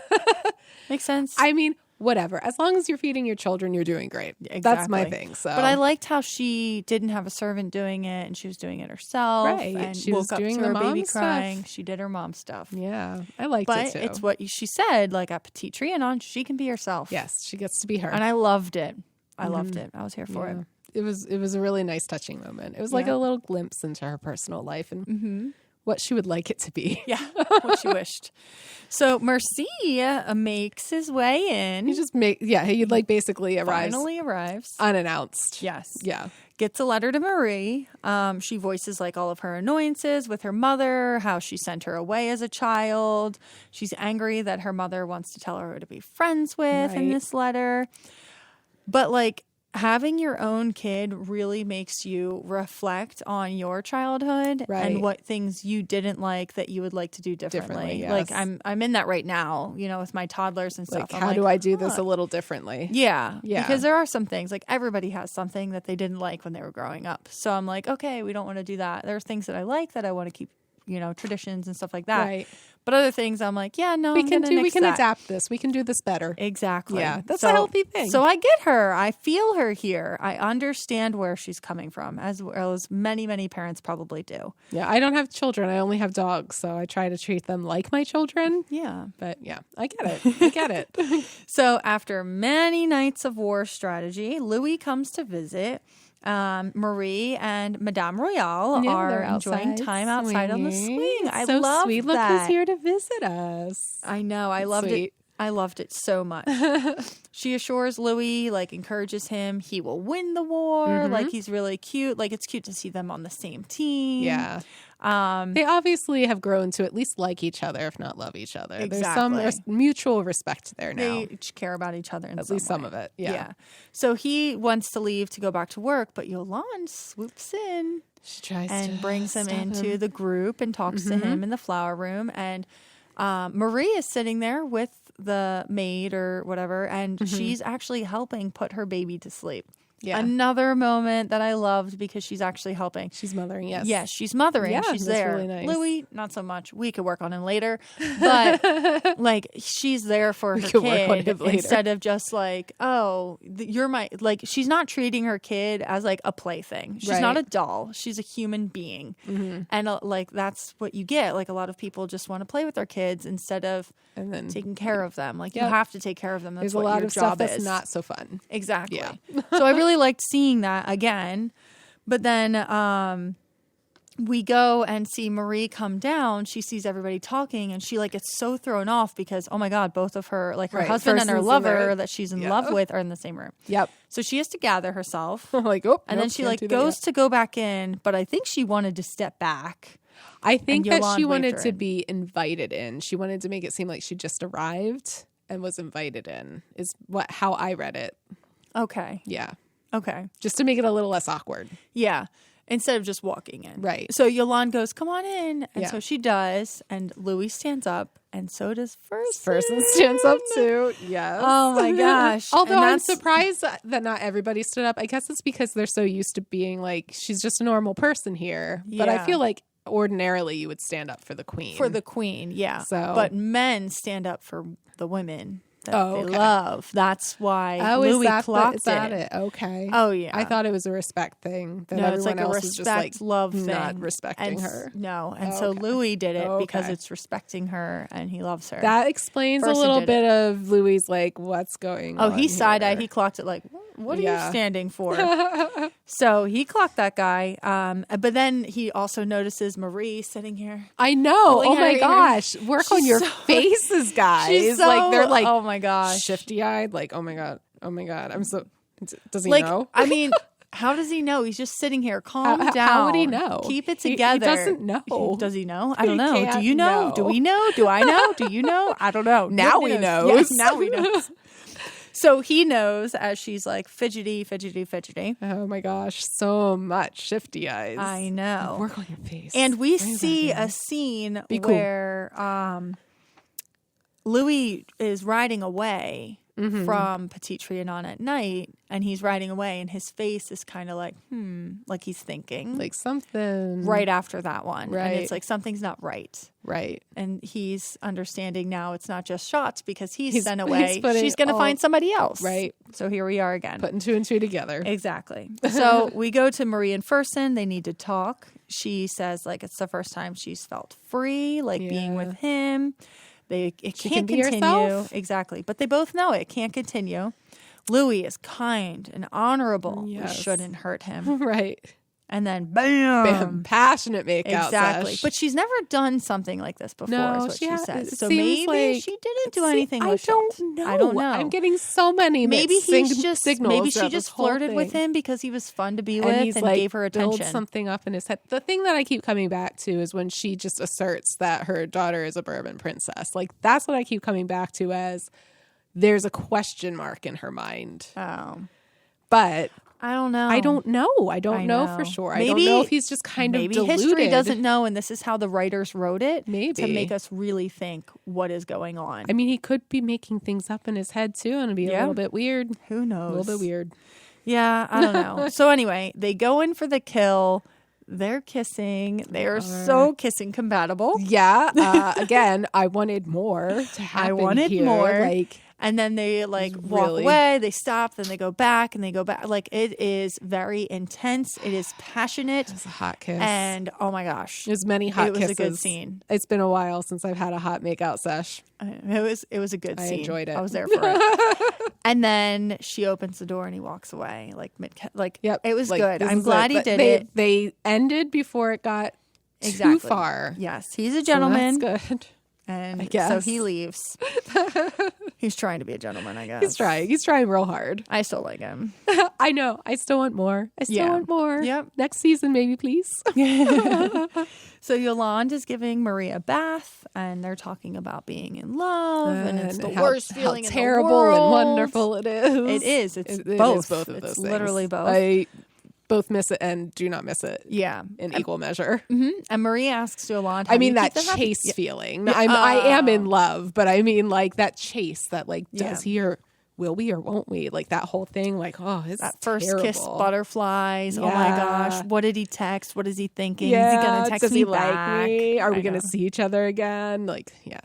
Makes sense. I mean, whatever. As long as you're feeding your children, you're doing great. That's my Exactly. thing. So, But I liked how she didn't have a servant doing it and she was doing it herself. Right. And She woke was up doing to the her baby mom stuff. crying. She did her mom stuff. yeah, I liked But it too. it's what she said, like at Petit Trianon, she can be herself. Yes, she gets to be her. And I loved it. I loved it. I was here for it. It was a really nice touching moment. It was like Yeah. a little glimpse into her personal life and what she would like it to be. Yeah, what she wished. So Merci makes his way in. He just he like basically arrives finally arrives. unannounced. Yes. Yeah. Gets a letter to Marie. She voices like all of her annoyances with her mother, how she sent her away as a child. She's angry that her mother wants to tell her who to be friends with in Right. this letter. But like having your own kid really makes you reflect on your childhood Right. and what things you didn't like that you would like to do differently. Differently, Like yes. I'm in that right now, you know, with my toddlers and stuff. Like, I'm how do I do this huh. a little differently? Yeah. Yeah. Because there are some things, like everybody has something that they didn't like when they were growing up. So I'm like, okay, we don't want to do that. There are things that I like that I want to keep, you know, traditions and stuff like that. Right. But other things I'm like, yeah, no, We I'm can gonna nix that. adapt this. We can do this better. Exactly. Yeah, that's a healthy thing. So I get her. I feel her here. I understand where she's coming from, as well as many, many parents probably do. Yeah, I don't have children. I only have dogs, so I try to treat them like my children. Yeah. But yeah, I get it. I get it. So after many nights of war strategy, Louis comes to visit. Marie and Madame Royale are they're enjoying outside time outside on the swinging. swing. I so love sweet. Look that. who's here to visit us. I know. I loved Sweet. it. I loved it so much. She assures Louis, like, encourages him he will win the war. Like, he's really cute. Like, it's cute to see them on the same team. Yeah. They obviously have grown to at least like each other, if not love each other. There's some Exactly. mutual respect there now. They each care about each other in At some least some way. of it. Yeah. So he wants to leave to go back to work, but Yolande swoops in She tries and to brings him stop into the group and talks to him in the flower room. And Marie is sitting there with the maid or whatever, and she's actually helping put her baby to sleep. Yeah. Another moment that I loved because she's actually helping. She's mothering, yes. Yes, she's mothering. Yeah, She's that's there. really nice. Louis, not so much. We could work on him later. But like she's there for her could work on kid him later. instead of just like, oh, you're my like she's not treating her kid as like a plaything. She's not a doll. She's a human being. And like that's what you get. Like a lot of people just want to play with their kids instead of And then taking care of them. Like you have to take care of them. That's there's a what lot your of stuff job that's is. not so fun. Exactly. Yeah. So I really liked seeing that again. But then we go and see Marie come down. She sees everybody talking and she like gets so thrown off because, oh my God, both of her, like her Right. husband and her Person's in lover there. that she's in love with are in the same room. Yep. So she has to gather herself. Like, oh, And then she like goes to go back in, but I think she wanted to step back. I think and that she Yolande wanted waved to her in. be invited in. She wanted to make it seem like she just arrived and was invited in, is how I read it. Okay. Yeah. Okay. Just to make it a little less awkward. Yeah. Instead of just walking in. Right. So Yolande goes, come on in. And Yeah. so she does. And Louis stands up. And so does Person stands up too. Yes. Oh my gosh. Although And I'm that's- surprised that not everybody stood up. I guess it's because they're so used to being like, she's just a normal person here. But I Yeah. feel like ordinarily you would stand up for the queen. For the queen, yeah. So- But men stand up for the women that Oh, they okay. love. That's why Oh, Louis clocked is that it? Okay. Oh, yeah. I thought it was a respect thing. That No, it's everyone like a else respect was just like love thing. not respecting And her. No. And so Okay. Louis did it because Okay. it's respecting her and he loves her. That explains First a he little did bit of Louis' like, what's going on? Oh, he side-eyed. here? He clocked it like, what are Yeah. you standing for? So he clocked that guy. But then he also notices Marie sitting here. I know. Pulling Oh her my ear. gosh. Work on She's your so- faces, guys. She's so, like they're like oh my gosh. shifty eyed. Like, oh my God. Oh my God. I'm so does he Like, know? I mean, how does he know? He's just sitting here. Calm How- down. how would he know? Keep it He together. doesn't know. Does he know? I don't He know. Do can't you know? know. Do we know? Do I know? Do you know? I don't know. Now Nobody he knows. knows. Yes, now he knows. So he knows as she's like fidgety. Oh my gosh. So much shifty eyes. I know. Work on your face. And we Bring that see in. a scene Be cool. where Louis is riding away Mm-hmm. from Petite Trianon at night, and he's riding away, and his face is kind of like, like he's thinking. like something Right after that one. And Right. it's like something's not right. right. And he's understanding now it's not just shots because he's He's- sent he's away. putting She's going to all- find somebody else. Right. So here we are again. Putting two and two together. Exactly. So we go to Marie and Fersen. They need to talk. She says like it's the first time she's felt free, like being Yeah. with him. It She can't can be continue. herself. Exactly. But they both know it can't continue. Louis is kind and honorable. Yes. We shouldn't hurt him. right. And then bam. Passionate makeout Exactly. sesh. but she's never done something like this before, No, is what she says. it So seems maybe like- she didn't do See, anything with I don't it. know. I don't know. I'm getting so many maybe mixed he's just signals. maybe she throughout just this whole flirted with thing. him because he was fun to be And with he's and like gave her build attention. something up in his head. The thing that I keep coming back to is when she just asserts that her daughter is a bourbon princess. Like that's what I keep coming back to as there's a question mark in her mind. Oh, But I don't know. I don't know. I don't know for know. sure. I Maybe- don't know if he's just kind of Maybe deluded. history doesn't know, and this is how the writers wrote it. Maybe. to make us really think what is going on. I mean, he could be making things up in his head too, and be a Yeah. little bit weird. Who A knows? little bit weird. Yeah, I don't know. So anyway, they go in for the kill. They're kissing. They are so kissing compatible. Yeah. Again, I wanted more to happen. I wanted here. more. Like And then they like walk Really? away, they stop, then they go back and they go back. Like it is very intense. It is passionate. it's a hot kiss. And oh my gosh. There's many hot It was kisses. a good scene. It's been a while since I've had a hot makeout sesh. It was a good I scene. enjoyed it. I was there for it. And then she opens the door and he walks away. Yep. It was Like, good. this I'm is glad he But did they, it. They ended before it got Exactly. too far. Yes, he's a So gentleman. that's good. And I guess. so he leaves. He's trying to be a gentleman, I guess. He's trying. He's trying real hard. I still like him. I know. I still want more. I still Yeah. want more. Yep. Next season, maybe, please. So Yolande is giving Maria a bath, and they're talking about being in love, and it's the worst feeling how in terrible the world. and wonderful it is. It is. It's It both. is both of those It's things. literally both. I both miss it and do not miss it Yeah. in equal measure. And Maria asks Yolande, I how do mean you that keep them happy? chase feeling. I am in love, but I mean like that chase that like does he or will we or won't we? Like that whole thing, like, oh, it's That first terrible. kiss, butterflies. Oh my Yeah. gosh. What did he text? What is he thinking? Yeah. Is he going to text Does me he back? like me? Are we I going know. to see each other again? Like, yeah.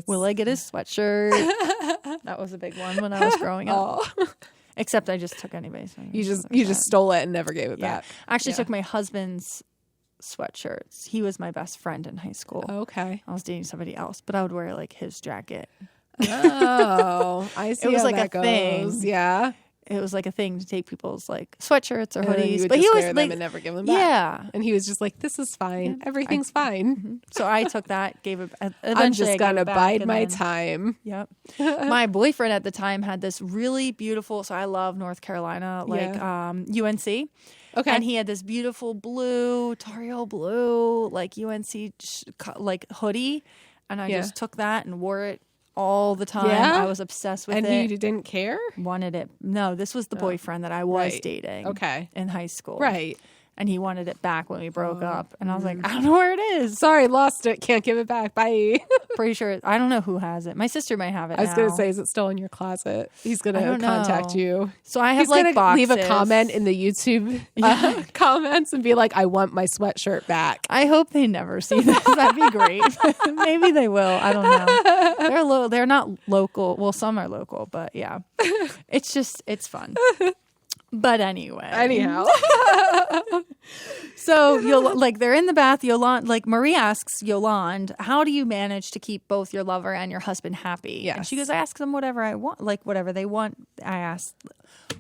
Will I get his sweatshirt? That was a big one when I was growing up. Oh, Except I just took anyways. you just stole it and never gave it yeah. back. I actually Yeah. took my husband's sweatshirts. He was my best friend in high school. Okay. I was dating somebody else, but I would wear like his jacket. Oh, I see. It was how like that a thing. goes. Yeah. It was like a thing to take people's like sweatshirts or And then you hoodies. would But just he was wear like, them and never give them back. yeah. And he was just like, "This is fine. Everything's fine. So I took that, gave it. Eventually I'm just I gave gonna it back, bide and my then- time." Yep. My boyfriend at the time had this really beautiful. So I love North Carolina, like UNC. Okay. And he had this beautiful blue, Tar Heel blue, like UNC like hoodie, and I Yeah. just took that and wore it all the time. Yeah? I was obsessed with and it. he didn't care. Wanted it. No, this was the boyfriend that I was Right. dating. Okay. In high school. Right. And he wanted it back when we broke up. And I was like, I don't know where it is. Sorry, lost it. Can't give it back. Bye. Pretty sure. I don't know who has it. My sister might have it I was now. going to say, is it still in your closet? He's going I to don't contact know. you. So I have He's like gonna boxes. leave a comment in the YouTube comments and be like, "I want my sweatshirt back." I hope they never see this. That'd be great. Maybe they will. I don't know. They're not local. Well, some are local, but yeah, it's fun. But anyway, Anyhow, so they're in the bath. Yolande, like Marie asks Yolande, "How do you manage to keep both your lover and your husband happy?" Yes. And she goes, "I ask them whatever I want, like whatever they want." I ask,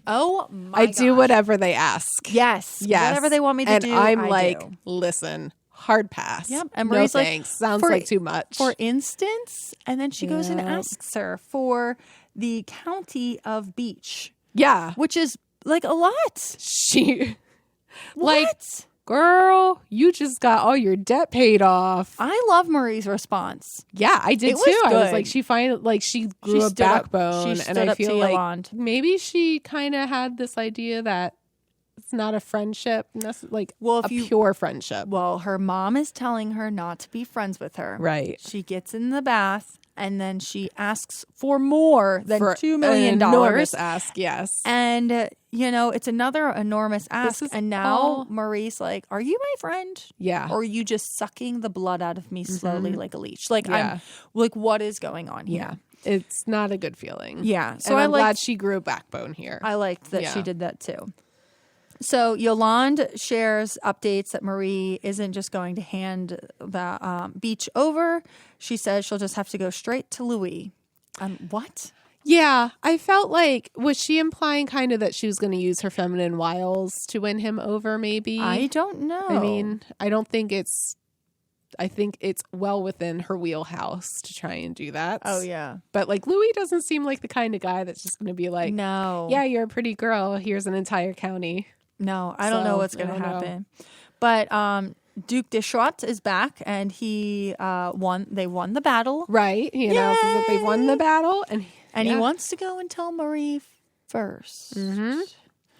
"Oh my I do gosh. whatever they ask. Yes, Yes, whatever they want me to and do." I'm I like, do. listen, hard pass. Yep. And no Marie's like, thanks. Sounds for- like too much. For instance, and then she goes and Yep. asks her for the county of Beach, yeah, which is like a lot. she What? like, girl, you just got all your debt paid off. I love Marie's response. Yeah, I did It was too. I was good. like, she grew a stood up- backbone, she and stood I up feel to like Yolande. maybe she kind of had this idea that it's not a friendship, like Well, if a you- pure friendship, Well, her mom is telling her not to be friends with her. right? She gets in the bath and then she asks for more than For $2 million. an enormous ask, yes. And, it's another enormous ask. is And now all- Marie's like, are you my friend? Yeah. Or are you just sucking the blood out of me slowly like a leech? Like, Yeah. I'm like, what is going on Yeah, here? it's not a good feeling. Yeah. So So I I'm glad liked, she grew a backbone here. I liked that she Yeah. did that too. So Yolande shares updates that Marie isn't just going to hand the beach over. She says she'll just have to go straight to Louis. What? Yeah, I felt like, was she implying kind of that she was going to use her feminine wiles to win him over? Maybe. I don't know. I mean, I don't think it's. I think it's well within her wheelhouse to try and do that. oh yeah, But like Louis doesn't seem like the kind of guy that's just going to be like, no, yeah, you're a pretty girl. Here's an entire county. no. I don't know So, what's going I to don't know. happen. But Duke de Chouat is back, and he won. They won the battle, Right. He announces that they've won the battle, and and yeah. he wants to go and tell Marie first.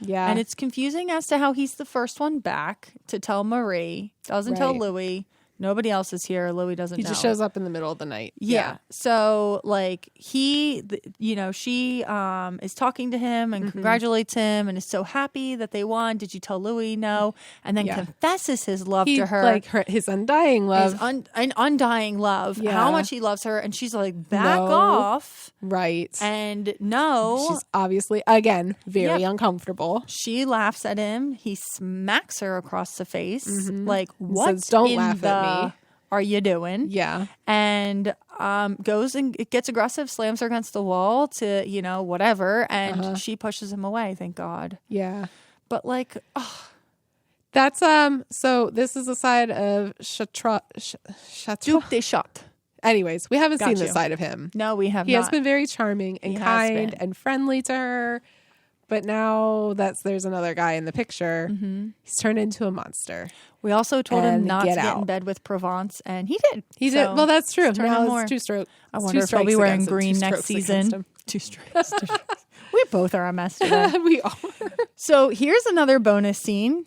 Yeah. And it's confusing as to how he's the first one back to tell Marie. Doesn't tell Right. Louis. Nobody else is here. Louis doesn't he know. just shows up in the middle of the night. Yeah. So like she is talking to him and congratulates him and is so happy that they won. Did you tell Louis? No. And then Yeah. confesses his love He, to her. like his undying love. his an undying love. Yeah. How much he loves her. And she's like, back No. off. Right. And no. She's obviously, again, very Yep. uncomfortable. She laughs at him. He smacks her across the face. Like, what Says, "Don't in laugh at the me." are you doing? Yeah. And goes and it gets aggressive, slams her against the wall to, whatever. And she pushes him away, thank God. Yeah. But like, That's, so this is a side of Chateau. Duke de Chouat. Anyways, we haven't seen Got this you. side of him. No, we have He not. has been very charming and He has kind been. and friendly to her. But now there's another guy in the picture. He's turned into a monster. We also told him And not to get get in out. bed with Provence, and he did. He So, did. Well, that's true. turn Now him more. it's two strokes. I wonder if he'll be wearing green next season. 2 strikes. We both are a mess today. We are. So here's another bonus scene.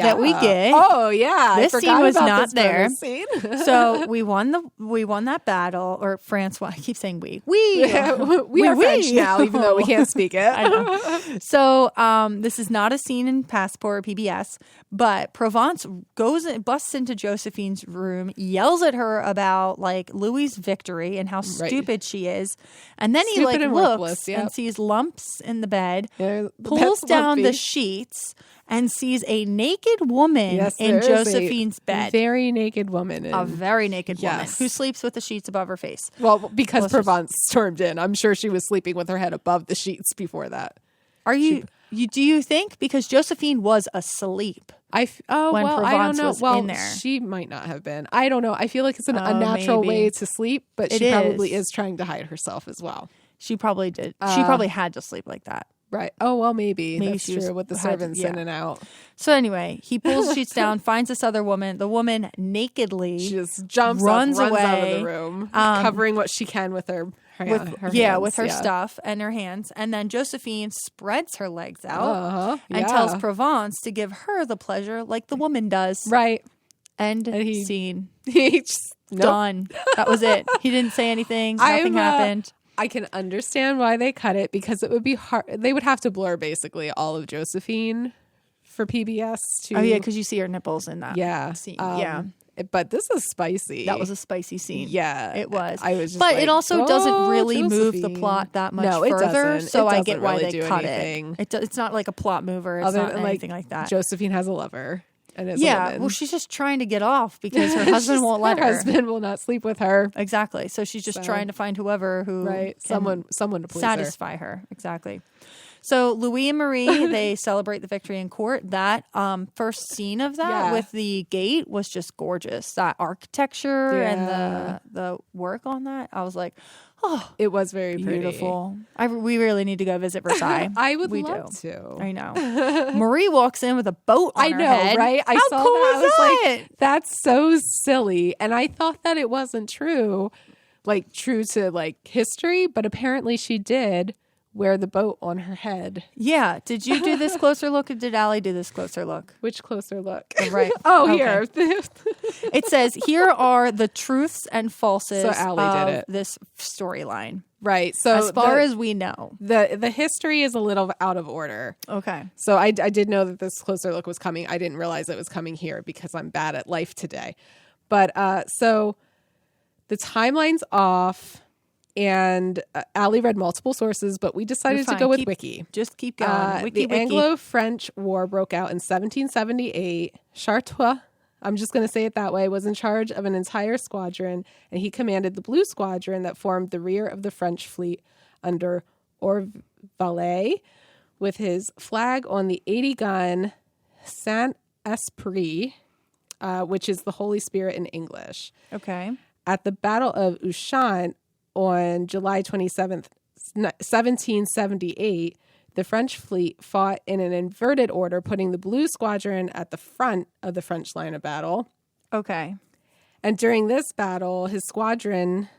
that we get. Oh yeah, This I scene forgot was about not this there. bonus scene. So we won that battle, or France won. I keep saying we. we are French now, even though we can't speak it. I know. So this is not a scene in Passport or PBS, but Provence busts into Josephine's room, yells at her about like Louis' victory and how stupid she is, and then he Stupid like and looks worthless, and sees lumps in the bed, Yeah, pulls that's down the lumpy. sheets, and sees a naked woman Yes, in there is Josephine's bed. Very naked woman. A very naked woman Yes. who sleeps with the sheets above her face. Well, because Let's just- Provence stormed in, I'm sure she was sleeping with her head above the sheets before that. Are you do you think? Because Josephine was asleep. When When I don't Provence know. was Well, in there. she might not have been. I don't know. I feel like it's an unnatural maybe. way to sleep, but It she probably is. is trying to hide herself as well. She probably did. She probably had to sleep like that. Right. Oh, well, maybe. Maybe That's she was- true with the had- servants yeah. in and out. So anyway, he pulls the sheets down, finds this other woman. The woman nakedly She just jumps runs up, runs out away, of the room, covering what she can with her hands, with her stuff and her hands. And then Josephine spreads her legs out and tells Provence to give her the pleasure like the woman does. Right. End he- scene. He just, nope. Done. That was it. He didn't say anything. Nothing happened. I can understand why they cut it because it would be hard. They would have to blur basically all of Josephine for PBS. Oh yeah, because you see her nipples in that scene. Yeah. But this is spicy. That was a spicy scene. Yeah, it was. I was just but like, it also doesn't "Oh, really move the Josephine." plot that much No, it further. doesn't. So It I doesn't get why really they do cut anything. it. It's not like a plot mover. It's Other not than anything like that. Josephine has a lover. And is a Yeah, woman. well, she's just trying to get off because her husband won't let her. Her husband will not sleep with her. Exactly. So she's just So- trying to find whoever who Right, can someone to please her. satisfy her. Exactly. So Louis and Marie, they celebrate the victory in court. That first scene of that Yeah. with the gate was just gorgeous. That architecture and Yeah. the work on that, I was like, It was very pretty. beautiful. We really need to go visit Versailles. I would we love do. to. I know. Marie walks in with a boat on I her know, head. right? I How saw cool that. I was that? like, that's so silly. And I thought that it wasn't true, like true to like history, but apparently she did wear the boat on her head. Yeah. Did you do this closer look or did Allie do this closer look? Which closer look? Right. Oh, Okay. here. It says, here are the truths and falses So Allie of did it. this storyline. Right. So As far as we know. the history is a little out of order. Okay. So I did know that this closer look was coming. I didn't realize it was coming here because I'm bad at life today. But so the timeline's off, and Allie read multiple sources, but we decided to fine. go with Keep- Wiki. Just keep going. Wiki, The Anglo-French War broke out in 1778. Chartois, I'm just going to say it that way, was in charge of an entire squadron, and he commanded the Blue Squadron that formed the rear of the French fleet under Orvalet, with his flag on the 80-gun Saint-Esprit, which is the Holy Spirit in English. Okay. At the Battle of Ushant on July 27th, 1778, the French fleet fought in an inverted order, putting the Blue Squadron at the front of the French line of battle. Okay. And during this battle, his squadron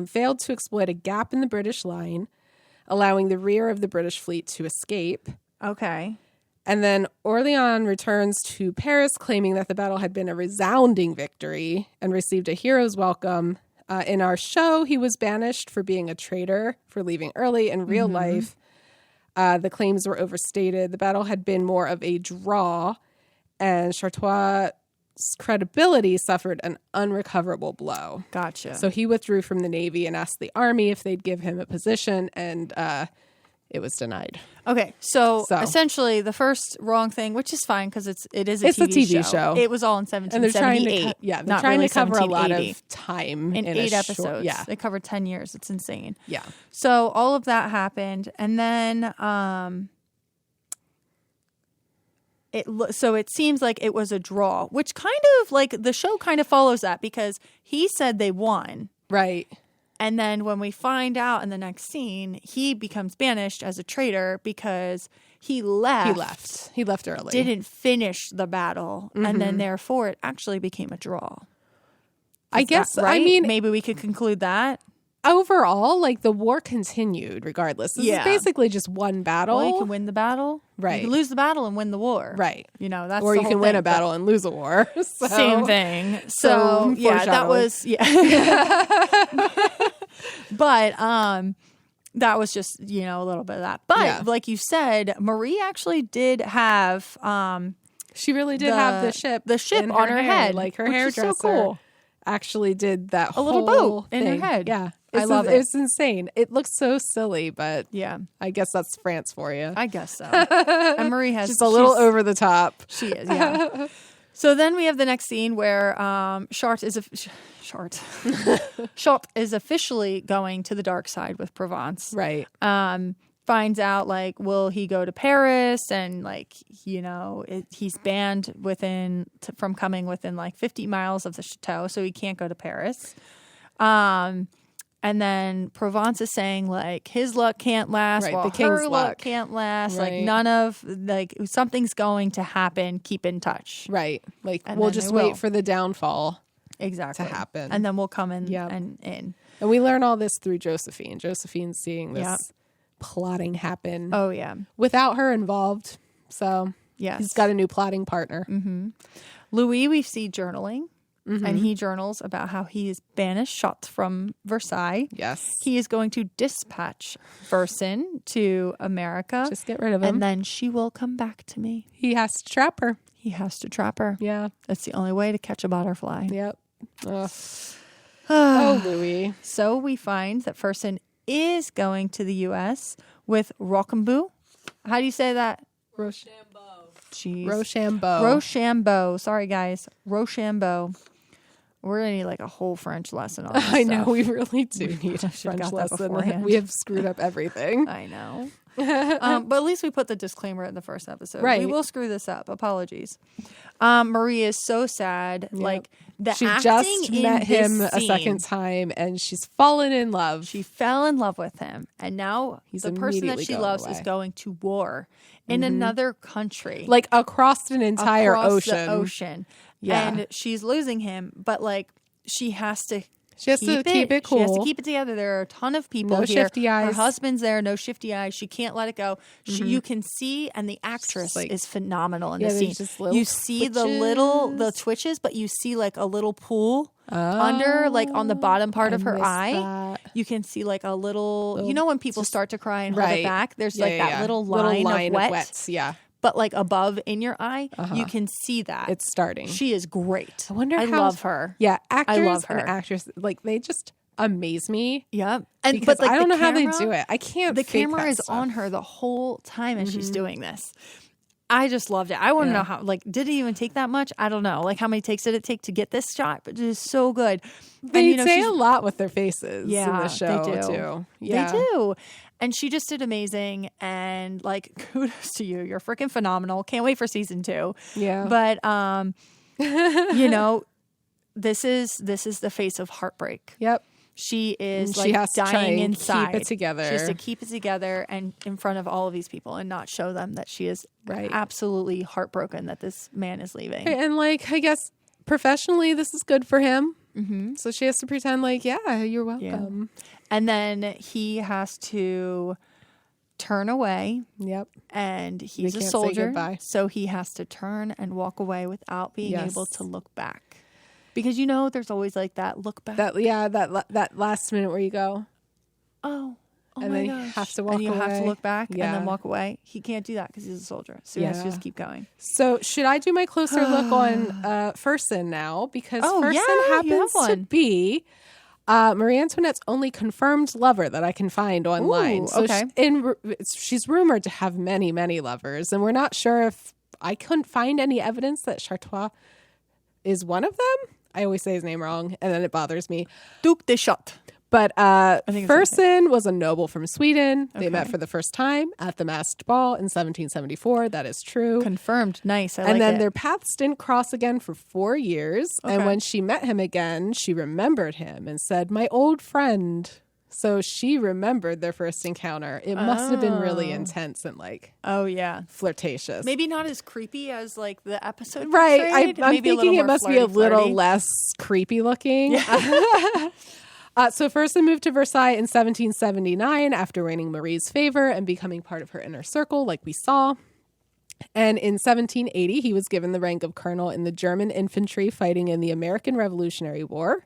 failed to exploit a gap in the British line, allowing the rear of the British fleet to escape. Okay. And then Orleans returns to Paris, claiming that the battle had been a resounding victory and received a hero's welcome. In our show, he was banished for being a traitor, for leaving early. In real life, the claims were overstated. The battle had been more of a draw, and Chartois' credibility suffered an unrecoverable blow. Gotcha. So he withdrew from the Navy and asked the Army if they'd give him a position, and it was denied. Okay, so So- essentially the first wrong thing, which is fine because it's a It's a TV show. It was all in And they're trying 1778. to, they're not trying really to cover a lot 1780. of time in a 8 short- episodes. yeah, They covered 10 years. It's insane. yeah. So all of that happened, and then so it seems like it was a draw, which kind of like the show kind of follows that because he said they won. Right. And then when we find out in the next scene, he becomes banished as a traitor because he left. He left early. Didn't finish the battle, and Mm-hmm. then therefore it actually became a draw. I Is guess. that right? I mean, maybe we could conclude that. overall, like the war continued regardless. This is basically just one battle. Well, you can win the battle. Right. You can lose the battle and win the war. Right. You know, that's or the you whole can win thing, a battle and lose a war. So, same thing. So yeah, that was But that was just, you know, a little bit of that. But like you said, Marie actually did have she really did have the ship on her head. Like her which hairdresser is so cool. actually did that A little whole boat in her thing. head. Yeah. I love it. It's insane. It looks so silly, but Yeah, I guess that's France for you. I guess so. And Marie has Just a little she's- over the top. She is, yeah. So then we have the next scene where Chart is officially going to the dark side with Provence. Right. Finds out, like, will he go to Paris? And, like, you know, he's banned from coming within like 50 miles of the chateau, so he can't go to Paris. And then Provence is saying, like, his luck can't last, Right, while the king's her luck. luck can't last. Right. Like, none of, like, something's going to happen. Keep in touch. Right. Like, And we'll then just they will. wait for the downfall. Exactly. To happen. And then we'll come in Yep. and in. And we learn all this through Josephine. Josephine's seeing this Yep. plotting happen Oh, yeah. without her involved. So Yes. he's got a new plotting partner. Louis, we see journaling. Mm-hmm. And he journals about how he is banished shot from Versailles. Yes. He is going to dispatch Fersen to America. Just get rid of him. And then she will come back to me. He has to trap her. He has to trap her. Yeah. That's the only way to catch a butterfly. Yep. Oh, Louis. So we find that Fersen is going to the U.S. with Rochambeau. How do you say that? Jeez. Rochambeau. Rochambeau. Sorry, guys. Rochambeau. We're going to need like a whole French lesson on this I know. stuff. We really do need a should've French got that lesson. beforehand. We have screwed up everything. I know. But at least we put the disclaimer in the first episode. Right. We will screw this up. Apologies. Marie is so sad. Like the She acting just in met this him a scene, second time and she's fallen in love. She fell in love with him, and now He's the person that immediately she going loves away. is going to war in another country, Like across an entire across ocean. the ocean. Yeah. And she's losing him, but like she has to. She has to keep it She has to cool. keep it together. There are a ton of people No here. shifty eyes. Her husband's there. No shifty eyes. She can't let it go. You can see, and the actress like- is phenomenal in Yeah, the scene. there's just little You see the twitches, but you see like a little pool under, like on the bottom part of her missed eye. that. You can see like a little. You know when people start to cry and hold Right. it back? There's Yeah, like yeah, that yeah. little line, of wet, wets. Yeah. but like above in your eye, you can see that. It's starting. She is great. I wonder I how- love her. Yeah. Actors love her. and actresses, like they just amaze me. Yeah, and Because but like I don't the know how they camera- do it. I can't The fake camera that is stuff. on her the whole time as she's doing this. I just loved it. I want to know how. Like, did it even take that much? I don't know. Like, how many takes did it take to get this shot? But it is so good. They and, say she's- a lot with their faces in Yeah, the show they do. too. Yeah. They do. And she just did amazing. And like, kudos to you. You're freaking phenomenal. Can't wait for season 2. Yeah. But you know, this is the face of heartbreak. Yep. She is And like she has to try dying and inside. keep it together. She has to keep it together and in front of all of these people and not show them that she is Right. absolutely heartbroken that this man is leaving. And like, I guess professionally, this is good for him. Mm-hmm. So she has to pretend like, yeah, you're welcome. And then he has to turn away, Yep. and he's They a can't say soldier, goodbye. so he has to turn and walk away without being Yes. able to look back. Because you know, there's always like that look back. That last minute where you go, oh and my then gosh. you have to walk and you have to away. look back and Yeah. then walk away. He can't do that because he's a soldier, so he has to Yeah. just keep going. So should I do my closer look on Fersen now? Because Oh, Fersen yeah, you happens have to one. be Marie Antoinette's only confirmed lover that I can find online. Ooh, So okay. she's rumored to have many, many lovers, and we're not sure if I couldn't find any evidence that Chartois is one of them. I always say his name wrong, and then it bothers me. Duc de Chott. But think it's Fersen was a noble from Sweden. They Okay. met for the first time at the masked ball in 1774. That is true. Confirmed. Nice. I And like then it. their paths didn't cross again for 4 years. And Okay. when she met him again, she remembered him and said, "My old friend." So she remembered their first encounter. It must have been really intense and like Oh yeah. flirtatious. Maybe not as creepy as like the episode. Right. portrayed. I'm Maybe a little thinking it more must be a flirty, little flirty. less creepy looking. So Fersen moved to Versailles in 1779 after winning Marie's favor and becoming part of her inner circle, like we saw. And in 1780, he was given the rank of colonel in the German infantry fighting in the American Revolutionary War.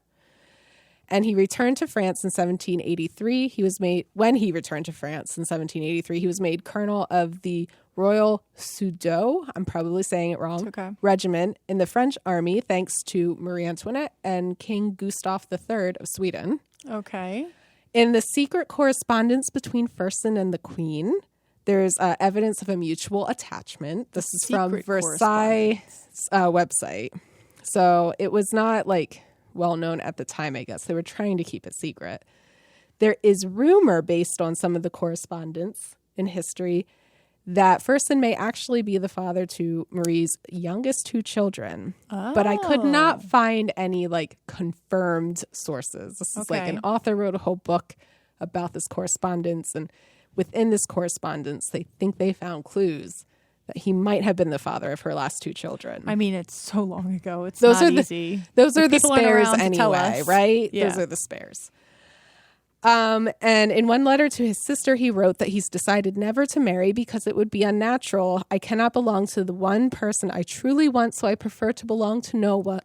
And he returned to France in 1783. When he returned to France in 1783, he was made colonel of the Royal Sudeau, I'm probably saying it wrong, okay. regiment in the French army, thanks to Marie Antoinette and King Gustav III of Sweden. Okay. In the secret correspondence between Fersen and the Queen, there's evidence of a mutual attachment. This is from Secret Versailles' website. So it was not like well known at the time, I guess. They were trying to keep it secret. There is rumor based on some of the correspondence in history that Fersen may actually be the father to Marie's youngest two children. Oh. But I could not find any like confirmed sources. This is like Okay. an author wrote a whole book about this correspondence, and within this correspondence, they think they found clues that he might have been the father of her last two children. I mean, it's so long ago. It's Those not are the- easy. Those are If the people aren't spares around to tell anyway, us. right? Yeah. Those are the spares. And in one letter to his sister, he wrote that he's decided never to marry because it would be unnatural. I cannot belong to the one person I truly want, so I prefer to belong to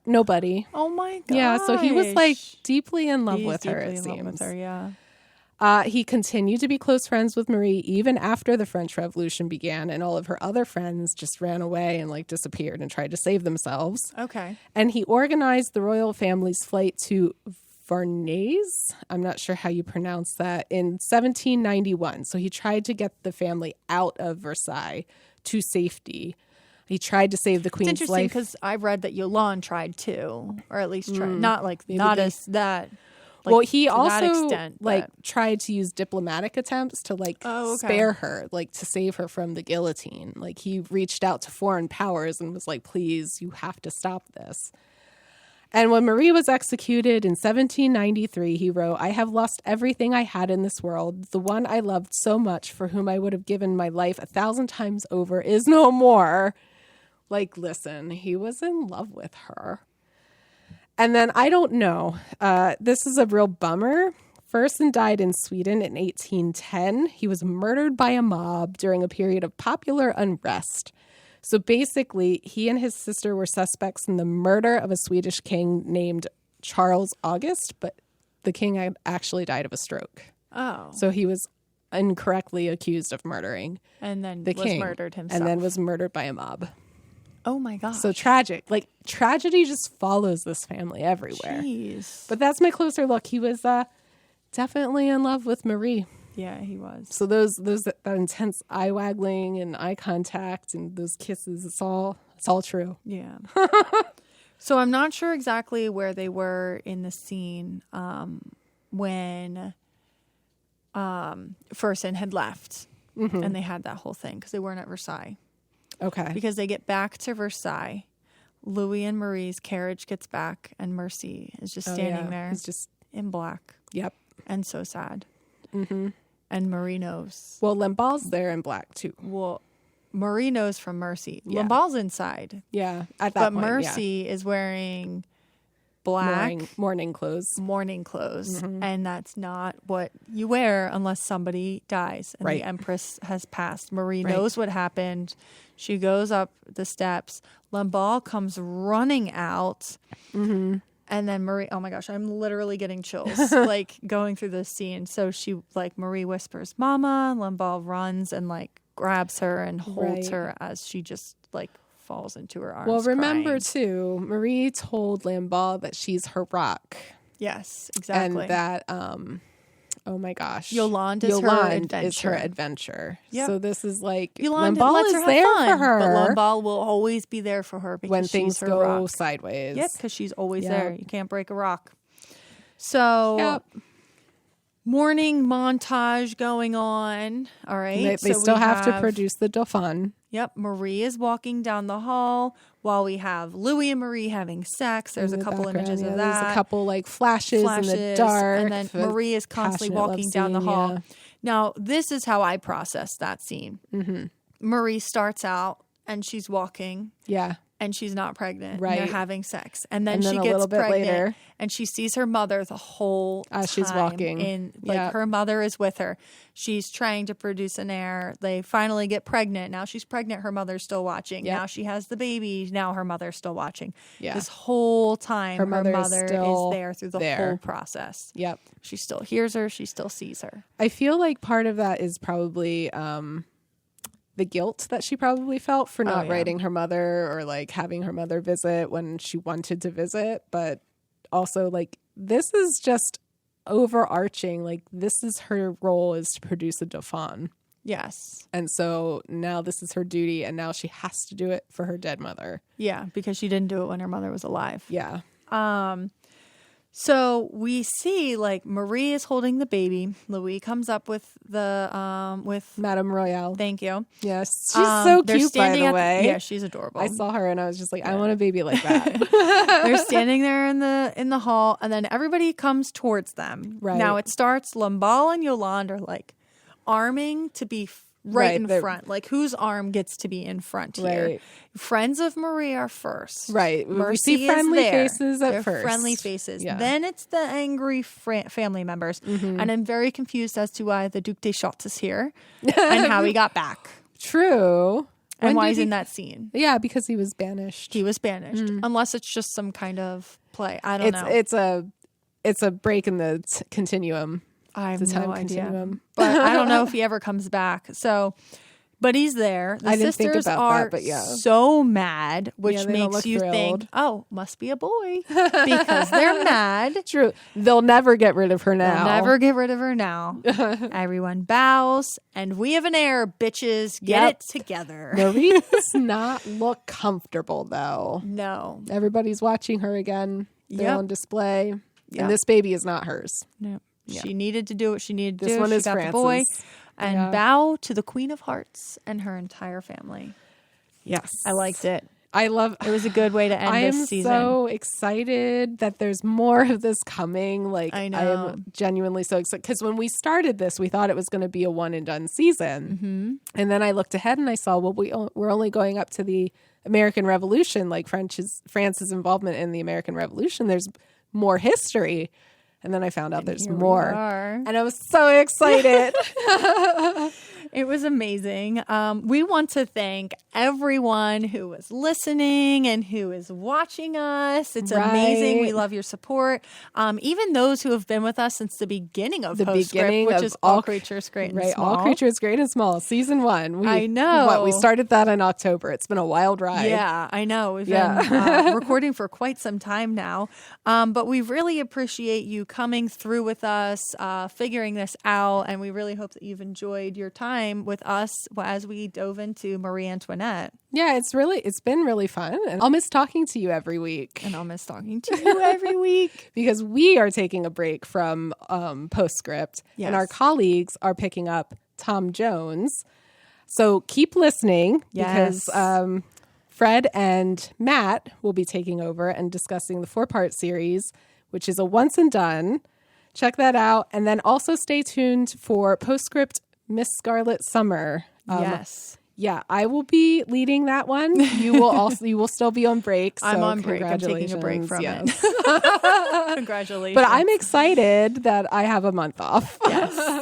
nobody. Oh my god. Yeah, so he was like deeply in love with her, it in love seems. with her, yeah. He continued to be close friends with Marie even after the French Revolution began, and all of her other friends just ran away and like disappeared and tried to save themselves. Okay. And he organized the royal family's flight to Varnaise, I'm not sure how you pronounce that, in 1791. So he tried to get the family out of Versailles to safety. He tried to save the It's queen's interesting life. because I read that Yolande tried too, or at least tried. Not like not they- as that. Like, Well, he to that also extent, like but- tried to use diplomatic attempts to like Oh, okay. spare her, like to save her from the guillotine. Like he reached out to foreign powers and was like, please, you have to stop this. And when Marie was executed in 1793, he wrote, I have lost everything I had in this world. The one I loved so much, for whom I would have given my life 1,000 times over, is no more. Like, listen, he was in love with her. And then I don't know. This is a real bummer. Fersen died in Sweden in 1810. He was murdered by a mob during a period of popular unrest. So basically, he and his sister were suspects in the murder of a Swedish king named Charles August, but the king had actually died of a stroke. Oh. So he was incorrectly accused of murdering And then the was king. murdered himself. And then was murdered by a mob. oh my gosh. So tragic. Like, tragedy just follows this family everywhere. Jeez. But that's my closer look. He was definitely in love with Marie. Yeah, he was. So that intense eye waggling and eye contact and those kisses, it's all true. Yeah. So I'm not sure exactly where they were in the scene when Fersen had left and they had that whole thing because they weren't at Versailles. Okay. Because they get back to Versailles. Louis and Marie's carriage gets back and Mercy is just standing there It's just, in black yep. and so sad. Mm-hmm. And Marie knows. Well, Lamballe's there in black too. Well, Marie knows from Mercy. Yeah. Lamballe's inside. Yeah. At that But point, Mercy is wearing black morning clothes. mourning clothes. And that's not what you wear unless somebody dies. And Right. the Empress has passed. Marie Right. knows what happened. She goes up the steps. Lamballe comes running out. And then Marie, oh my gosh, I'm literally getting chills like going through this scene. So she, like, Marie whispers, Mama. Lamballe runs and, like, grabs her and holds Right. her as she just, like, falls into her arms. Well, remember crying. too, Marie told Lamballe that she's her rock. Yes, exactly. And that, oh my gosh. Yolande is her adventure. Yep. So this is like, Yolande Lamballe lets is her have there fun, for her. but Lamballe will always be there for her because when she's things her go rock. sideways. Yep, because she's always Yep. there. You can't break a rock. So, Yep. morning montage going on. All right. They So still we have to produce the Dauphin. Yep. Marie is walking down the hall while we have Louis and Marie having sex. There's in a the couple background. images Yeah, of There's that. a couple like flashes in the dark. And then for Marie is constantly passionate walking love down the scene, hall. yeah. Now, this is how I process that scene. Marie starts out and she's walking. Yeah. and she's not pregnant. Right. And they're having sex. And then And then she a gets little bit pregnant later. and she sees her mother the whole As time. she's walking. In, Yeah. her mother is with her. She's trying to produce an heir. They finally get pregnant. Now she's pregnant. Her mother's still watching. Yep. Now she has the baby. Now her mother's still watching. Yeah. This whole time, her mother is still there through the there. whole process. Yep. She still hears her. She still sees her. I feel like part of that is probably the guilt that she probably felt for not yeah. writing her mother or like having her mother visit when she wanted to visit. But also like this is just overarching. Like this is her role is to produce a Dauphin. Yes. And so now this is her duty and now she has to do it for her dead mother. Yeah, because she didn't do it when her mother was alive. Yeah. So we see like Marie is holding the baby. Louis comes up with the with Madame Royale. thank you. Yes. She's so They're cute, by standing the at way. yeah, she's adorable. I saw her and I was just like, I want a baby like that. They're standing there in the hall, and then everybody comes towards them. Right. Now it starts. Lamballe and Yolande are like arming to be right in they're- front. Like whose arm gets to be in front here? Right. Friends of Marie are first. Right. We Mercy see friendly is there. faces at They're first. friendly faces. Yeah. Then it's the angry family members, and I'm very confused as to why the Duc des Chats is here and how he got back True. and When why did he's he- in that scene. Yeah, because he was banished. He was banished, unless it's just some kind of play. I don't know. It's a break in the continuum. I have the no time idea. continuum. But I don't know if he ever comes back. So, but he's there. The I didn't think sisters about are that, but yeah. so mad, which Yeah, they don't makes look you think, thrilled. oh, must be a boy because they're mad. True. They'll never get rid of her now. They'll never get rid of her now. Everyone bows, and we have an heir, bitches. Get Yep. it together. Marie does not look comfortable, though. No. Everybody's watching her again. They're Yep. on display. Yep. And this baby is not hers. No. She needed to do what she needed to This do. one She is got Frances. the boy and Yeah. bow to the Queen of Hearts and her entire family. Yes. I liked it. I love It was a good way to end I am this season. so excited that there's more of this coming. Like I I know. am genuinely so excited because when we started this, we thought it was going to be a one and done season, and then I looked ahead and I saw, well, we're only going up to the American Revolution, like France's involvement in the American Revolution. There's more history, and then I found out there's Here we more, are. and I was so excited. It was amazing. We want to thank everyone who was listening and who is watching us. It's amazing. Right. We love your support. Even those who have been with us since the beginning of The Postscript, beginning which of is All Creatures Great and Right, Small. All Creatures Great and Small, season 1. I know. We started that in October. It's been a wild ride. Yeah, I know. We've Yeah. been recording for quite some time now. But we really appreciate you coming through with us, figuring this out. And we really hope that you've enjoyed your time with us as we dove into Marie Antoinette. Yeah, it's been really fun. And I'll miss talking to you every week And I'll miss talking to you every week. because we are taking a break from Postscript Yes. and our colleagues are picking up Tom Jones. So keep listening because Yes. Fred and Matt will be taking over and discussing the 4-part series, which is a once and done. Check that out. And then also stay tuned for Postscript Miss Scarlet Summer. Yes. Yeah, I will be leading that one. You will still be on break. So I'm on break. I'm taking a break congratulations. from Yes. it. Congratulations. But I'm excited that I have a month off.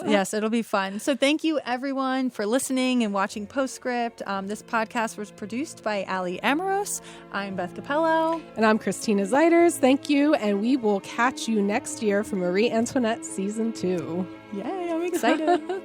Yes, it'll be fun. So thank you everyone for listening and watching Postscript. This podcast was produced by Ali Amoros. I'm Beth Capello. And I'm Christina Zeiders. Thank you. And we will catch you next year for Marie Antoinette Season 2. Yay, I'm excited.